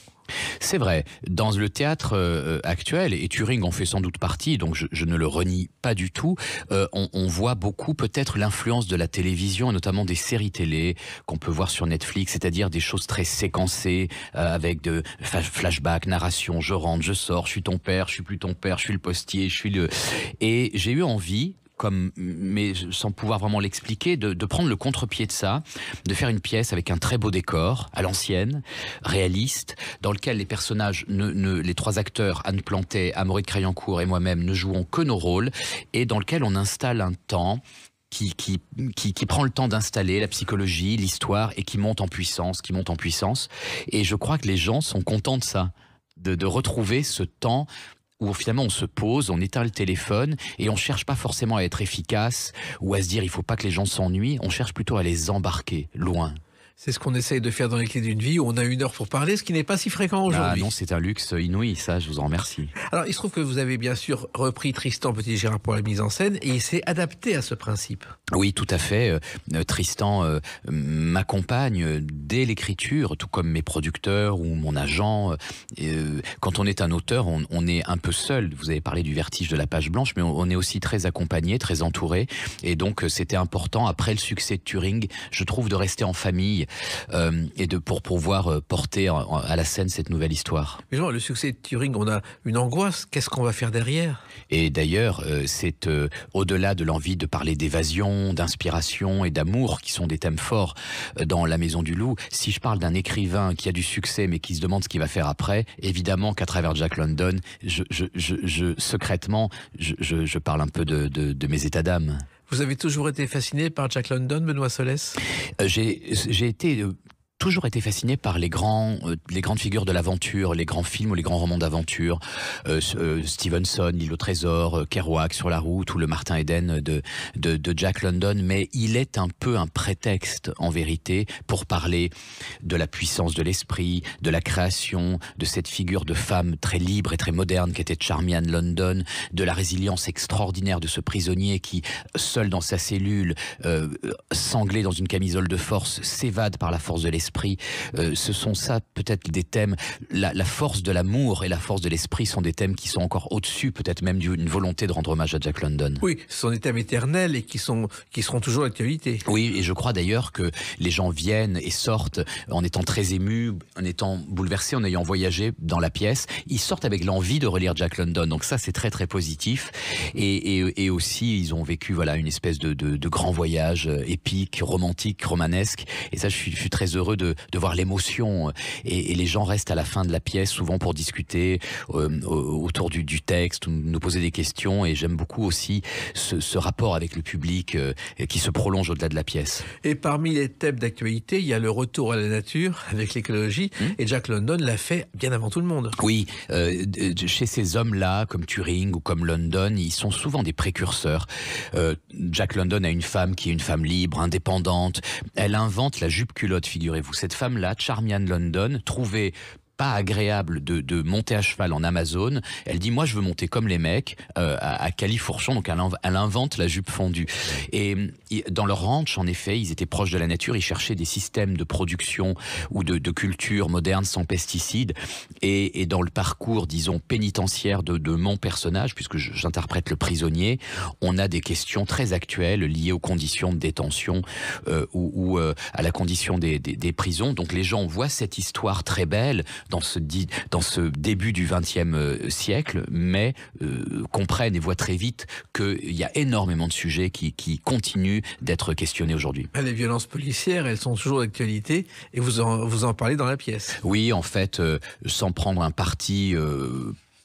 C: C'est vrai, dans le théâtre actuel, et Turing en fait sans doute partie, donc je ne le renie pas du tout, on voit beaucoup peut-être l'influence de la télévision, notamment des séries télé qu'on peut voir sur Netflix, c'est-à-dire des choses très séquencées, avec de flashbacks, narration, je rentre, je sors, je suis ton père, je suis plus ton père, je suis le postier, je suis le... Et j'ai eu envie, mais sans pouvoir vraiment l'expliquer, de prendre le contre-pied de ça, de faire une pièce avec un très beau décor, à l'ancienne, réaliste, dans lequel les personnages, les 3 acteurs, Anne Plantet, Amaury de Crayancourt et moi-même, ne jouons que nos rôles, et dans lequel on installe un temps qui prend le temps d'installer la psychologie, l'histoire, et qui monte en puissance, Et je crois que les gens sont contents de ça, de retrouver ce temps où finalement on se pose, on éteint le téléphone et on cherche pas forcément à être efficace ou à se dire il faut pas que les gens s'ennuient, on cherche plutôt à les embarquer loin.
B: C'est ce qu'on essaye de faire dans les clés d'une vie, où on a 1 heure pour parler, ce qui n'est pas si fréquent aujourd'hui.
C: Ah non, c'est un luxe inouï, ça, je vous en remercie.
B: Alors, il se trouve que vous avez bien sûr repris Tristan Petit-Gérard pour la mise en scène, et il s'est adapté à ce principe.
C: Oui, tout à fait. Tristan m'accompagne dès l'écriture, tout comme mes producteurs ou mon agent. Quand on est un auteur, on est un peu seul. Vous avez parlé du vertige de la page blanche, mais on est aussi très accompagné, très entouré. Et donc, c'était important, après le succès de Turing, je trouve, de rester en famille et pour pouvoir porter à la scène cette nouvelle histoire.
B: Mais genre, le succès de Turing, on a une angoisse. Qu'est-ce qu'on va faire derrière?
C: Et d'ailleurs, c'est au-delà de l'envie de parler d'évasion, d'inspiration et d'amour, qui sont des thèmes forts dans La Maison du Loup. Si je parle d'un écrivain qui a du succès, mais qui se demande ce qu'il va faire après, évidemment qu'à travers Jack London, secrètement, je parle un peu de mes états d'âme.
B: Vous avez toujours été fasciné par Jack London, Benoît Solès?
C: J'ai toujours été fasciné par les grandes figures de l'aventure, les grands films ou les grands romans d'aventure, Stevenson, L'île au trésor, Kerouac, Sur la route, ou Le Martin Eden de Jack London, mais il est un peu un prétexte en vérité pour parler de la puissance de l'esprit, de la création, de cette figure de femme très libre et très moderne qu'était Charmian London, de la résilience extraordinaire de ce prisonnier qui, seul dans sa cellule, sanglé dans une camisole de force, s'évade par la force de l'esprit. Ce sont ça peut-être des thèmes, la force de l'amour et la force de l'esprit sont des thèmes qui sont encore au-dessus peut-être même d'une volonté de rendre hommage à Jack London.
B: Oui, ce sont des thèmes éternels et qui seront toujours d'actualité.
C: Oui, et je crois d'ailleurs que les gens viennent et sortent en étant très émus, en étant bouleversés, en ayant voyagé dans la pièce. Ils sortent avec l'envie de relire Jack London, donc ça c'est très très positif. Et aussi ils ont vécu une espèce de grand voyage épique, romantique, romanesque. Et ça je suis très heureux de voir l'émotion, et les gens restent à la fin de la pièce souvent pour discuter autour du texte, nous poser des questions, et j'aime beaucoup aussi ce rapport avec le public qui se prolonge au-delà de la pièce.
B: Et parmi les thèmes d'actualité, il y a le retour à la nature avec l'écologie, et Jack London l'a fait bien avant tout le monde.
C: Oui, chez ces hommes-là, comme Turing ou comme London, ils sont souvent des précurseurs. Jack London a une femme qui est une femme libre, indépendante. Elle invente la jupe-culotte, figurez-vous. Cette femme-là, Charmian London, trouvait pas agréable de monter à cheval en Amazone. Elle dit, moi je veux monter comme les mecs à Califourchon, donc elle invente la jupe fondue. Et dans leur ranch, en effet, ils étaient proches de la nature, ils cherchaient des systèmes de production ou de culture moderne sans pesticides. Et dans le parcours, disons, pénitentiaire de mon personnage, puisque j'interprète le prisonnier, on a des questions très actuelles liées aux conditions de détention ou à la condition des prisons. Donc les gens voient cette histoire très belle dans ce début du XXe siècle, mais comprennent et voient très vite qu'il y a énormément de sujets qui continuent d'être questionnés aujourd'hui.
B: Les violences policières, elles sont toujours d'actualité, et vous en parlez dans la pièce.
C: Oui, en fait, sans prendre un parti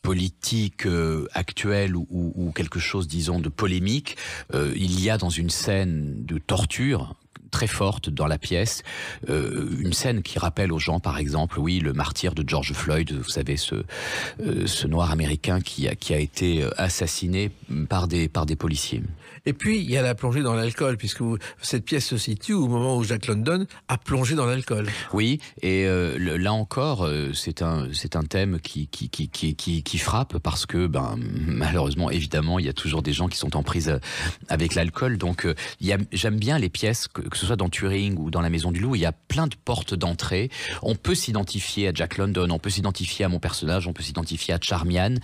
C: politique actuel ou quelque chose, disons, de polémique, il y a dans une scène de torture très forte dans la pièce, une scène qui rappelle aux gens, par exemple, oui, le martyre de George Floyd, vous savez, ce noir américain qui a été assassiné par des policiers.
B: Et puis, il y a la plongée dans l'alcool, puisque cette pièce se situe au moment où Jack London a plongé dans l'alcool.
C: Oui, et là encore, c'est un thème qui frappe, parce que, malheureusement, évidemment, il y a toujours des gens qui sont en prise avec l'alcool. Donc, j'aime bien les pièces, que ce soit dans Turing ou dans La Maison du Loup, il y a plein de portes d'entrée. On peut s'identifier à Jack London, on peut s'identifier à mon personnage, on peut s'identifier à Charmian,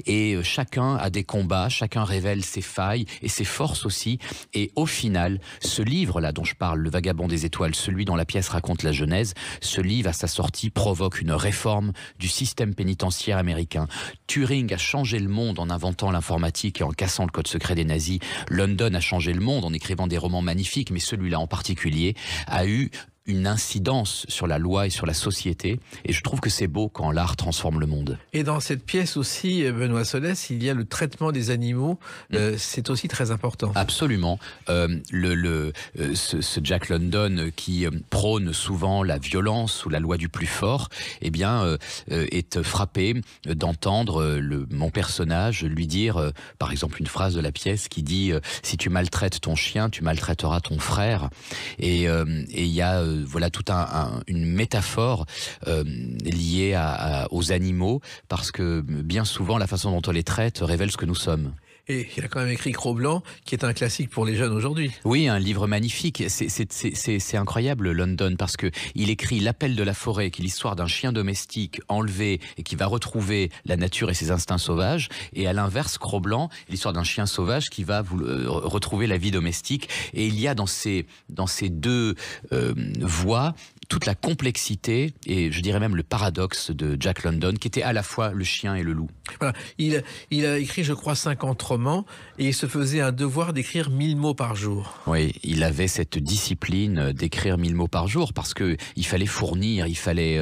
C: et chacun a des combats, chacun révèle ses failles et ses forces aussi. Et au final, ce livre-là dont je parle, Le Vagabond des étoiles, celui dont la pièce raconte la genèse, ce livre à sa sortie provoque une réforme du système pénitentiaire américain. Turing a changé le monde en inventant l'informatique et en cassant le code secret des nazis. London a changé le monde en écrivant des romans magnifiques, mais celui-là en particulier a eu une incidence sur la loi et sur la société. Et je trouve que c'est beau quand l'art transforme le monde.
B: Et dans cette pièce aussi, Benoît Solès, il y a le traitement des animaux. C'est aussi très important.
C: Absolument. Ce Jack London qui prône souvent la violence ou la loi du plus fort, eh bien, est frappé d'entendre mon personnage lui dire, par exemple, une phrase de la pièce qui dit « Si tu maltraites ton chien, tu maltraiteras ton frère ». Et il y a voilà toute une métaphore liée aux animaux, parce que bien souvent la façon dont on les traite révèle ce que nous sommes.
B: Et il a quand même écrit Cro-Blanc, qui est un classique pour les jeunes aujourd'hui.
C: Oui, un livre magnifique. C'est incroyable, London, parce que il écrit L'appel de la forêt, qui est l'histoire d'un chien domestique enlevé et qui va retrouver la nature et ses instincts sauvages. Et à l'inverse, Cro-Blanc, l'histoire d'un chien sauvage qui va retrouver la vie domestique. Et il y a dans ces deux voies toute la complexité et je dirais même le paradoxe de Jack London, qui était à la fois le chien et le loup.
B: Voilà. Il a écrit, je crois, 50 romans et il se faisait un devoir d'écrire 1000 mots par jour.
C: Oui, il avait cette discipline d'écrire 1000 mots par jour parce que il fallait fournir, il fallait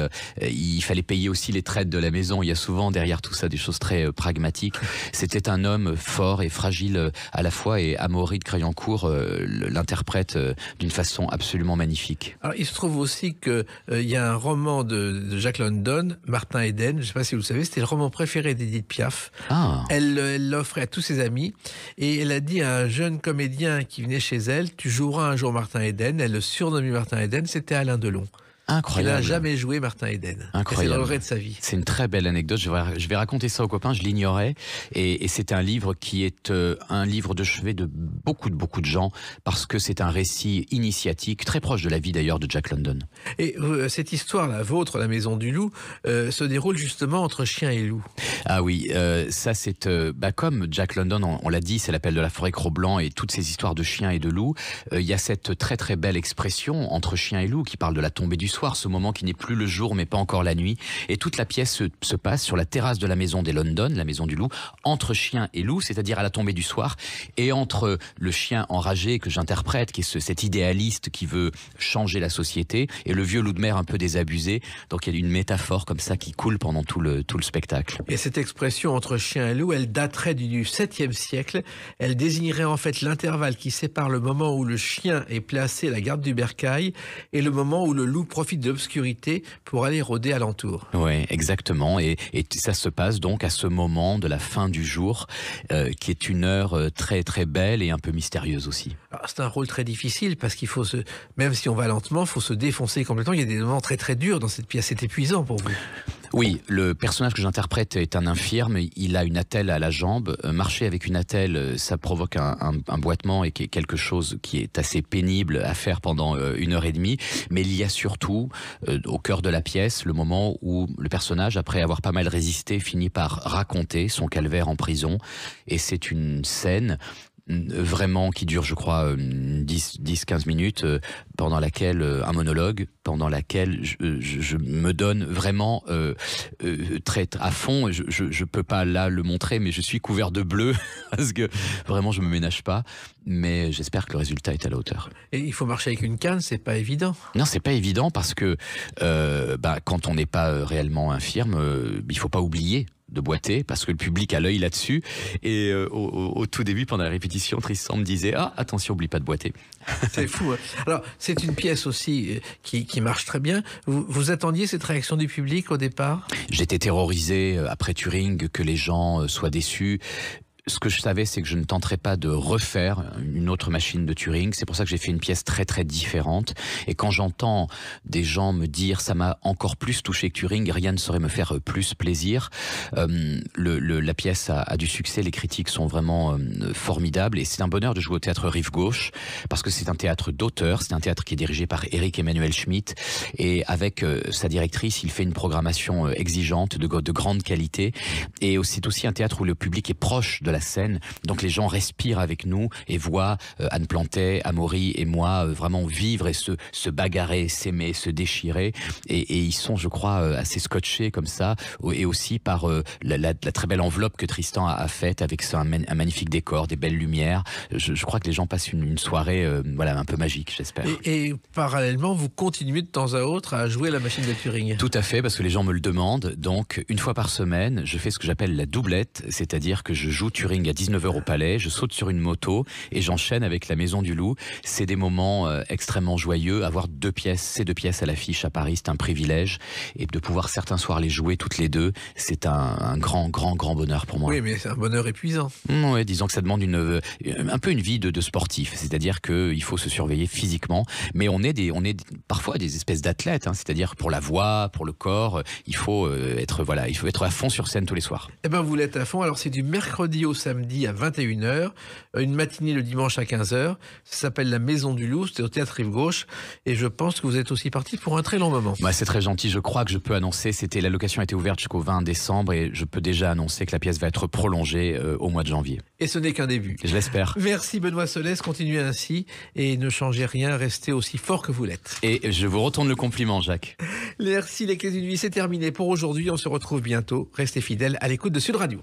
C: payer aussi les traites de la maison. Il y a souvent derrière tout ça des choses très pragmatiques. C'était un homme fort et fragile à la fois, et Amaury de Crayancourt l'interprète d'une façon absolument magnifique.
B: Alors, il se trouve aussi qu'il y a un roman de Jack London, Martin Eden, je ne sais pas si vous le savez, c'était le roman préféré d'Edith Piaf.
C: Ah.
B: Elle l'offrait à tous ses amis et elle a dit à un jeune comédien qui venait chez elle, tu joueras un jour Martin Eden. Elle le surnommait Martin Eden, c'était Alain Delon.
C: Incroyable.
B: Il n'a jamais joué Martin Eden.
C: Incroyable.
B: C'est le regret de sa vie.
C: C'est une très belle anecdote. Je vais raconter ça aux copains. Je l'ignorais. Et c'est un livre qui est un livre de chevet de beaucoup de gens, parce que c'est un récit initiatique, très proche de la vie d'ailleurs de Jack London.
B: Et cette histoire, la vôtre, La Maison du Loup, se déroule justement entre chien et loup.
C: Ah oui, ça c'est comme Jack London, on l'a dit, c'est l'appel de la forêt Cro-Blanc et toutes ces histoires de chiens et de loups. Il y a cette très très belle expression entre chien et loup qui parle de la tombée du soir, ce moment qui n'est plus le jour mais pas encore la nuit. Et toute la pièce se passe sur la terrasse de la maison des London, la maison du loup, entre chien et loup, c'est-à-dire à la tombée du soir, et entre le chien enragé que j'interprète, qui est cet idéaliste qui veut changer la société, et le vieux loup de mer un peu désabusé. Donc il y a une métaphore comme ça qui coule pendant tout le spectacle.
B: Et cette expression entre chien et loup, elle daterait du 7e siècle. Elle désignerait en fait l'intervalle qui sépare le moment où le chien est placé à la garde du bercail et le moment où le loup profite de l'obscurité pour aller rôder alentour.
C: Oui, exactement. Et ça se passe donc à ce moment de la fin du jour, qui est une heure très très belle et un peu mystérieuse aussi.
B: C'est un rôle très difficile parce qu'il faut même si on va lentement, il faut se défoncer complètement. Il y a des moments très très durs dans cette pièce. C'est épuisant pour vous.
C: Oui, le personnage que j'interprète est un infirme. Il a une attelle à la jambe. Marcher avec une attelle, ça provoque un boitement et quelque chose qui est assez pénible à faire pendant 1h30. Mais il y a surtout, au cœur de la pièce, le moment où le personnage, après avoir pas mal résisté, finit par raconter son calvaire en prison. Et c'est une scène vraiment qui dure, je crois, 10-15 minutes, pendant laquelle un monologue, pendant laquelle je me donne vraiment très à fond. Je peux pas là le montrer, mais je suis couvert de bleu parce que vraiment je me ménage pas. Mais j'espère que le résultat est à la hauteur.
B: Et il faut marcher avec une canne, c'est pas évident.
C: Non, c'est pas évident parce que quand on n'est pas réellement infirme, il faut pas oublier de boiter, parce que le public a l'œil là-dessus. Et au tout début, pendant la répétition, Tristan me disait « Ah, attention, oublie pas de boiter ».
B: C'est fou. Hein. Alors, c'est une pièce aussi qui marche très bien. Vous attendiez cette réaction du public au départ ?
C: J'étais terrorisé après Turing que les gens soient déçus. Ce que je savais, c'est que je ne tenterais pas de refaire une autre machine de Turing. C'est pour ça que j'ai fait une pièce très très différente. Et quand j'entends des gens me dire ça m'a encore plus touché que Turing, rien ne saurait me faire plus plaisir. La pièce a du succès, les critiques sont vraiment formidables. Et c'est un bonheur de jouer au théâtre Rive Gauche, parce que c'est un théâtre d'auteur. C'est un théâtre qui est dirigé par Éric Emmanuel Schmitt. Et avec sa directrice, il fait une programmation exigeante, de grande qualité. Et c'est aussi un théâtre où le public est proche de la scène. Donc les gens respirent avec nous et voient Anne Plantet, Amaury et moi vraiment vivre et se bagarrer, s'aimer, se déchirer. Et ils sont, je crois, assez scotchés comme ça. Et aussi par la très belle enveloppe que Tristan a faite avec un magnifique décor, des belles lumières. Je crois que les gens passent une soirée voilà, un peu magique, j'espère.
B: Et parallèlement, vous continuez de temps à autre à jouer à la machine de Turing.
C: Tout à fait, parce que les gens me le demandent. Donc, une fois par semaine, je fais ce que j'appelle la doublette, c'est-à-dire que je joue Turing à 19h au Palais, je saute sur une moto et j'enchaîne avec la Maison du Loup. C'est des moments extrêmement joyeux. Avoir ces deux pièces à l'affiche à Paris, c'est un privilège. Et de pouvoir certains soirs les jouer toutes les deux, c'est un grand bonheur pour moi.
B: Oui, mais c'est un bonheur épuisant.
C: Oui, disons que ça demande un peu une vie de sportif. C'est-à-dire qu'il faut se surveiller physiquement. Mais on est parfois des espèces d'athlètes. Hein, c'est-à-dire pour la voix, pour le corps, il faut être à fond sur scène tous les soirs.
B: Eh ben, vous l'êtes à fond. Alors, c'est du mercredi au samedi à 21h, une matinée le dimanche à 15h. Ça s'appelle La Maison du Loup, c'est au Théâtre Rive-Gauche. Et je pense que vous êtes aussi parti pour un très long moment.
C: Bah, c'est très gentil. Je crois que je peux annoncer, la location a été ouverte jusqu'au 20 décembre et je peux déjà annoncer que la pièce va être prolongée au mois de janvier.
B: Et ce n'est qu'un début.
C: Je l'espère.
B: Merci Benoît Solès, continuez ainsi et ne changez rien, restez aussi fort que vous l'êtes.
C: Et je vous retourne le compliment, Jacques.
B: Merci, les clés d'une vie, c'est terminé pour aujourd'hui. On se retrouve bientôt. Restez fidèles à l'écoute de Sud Radio.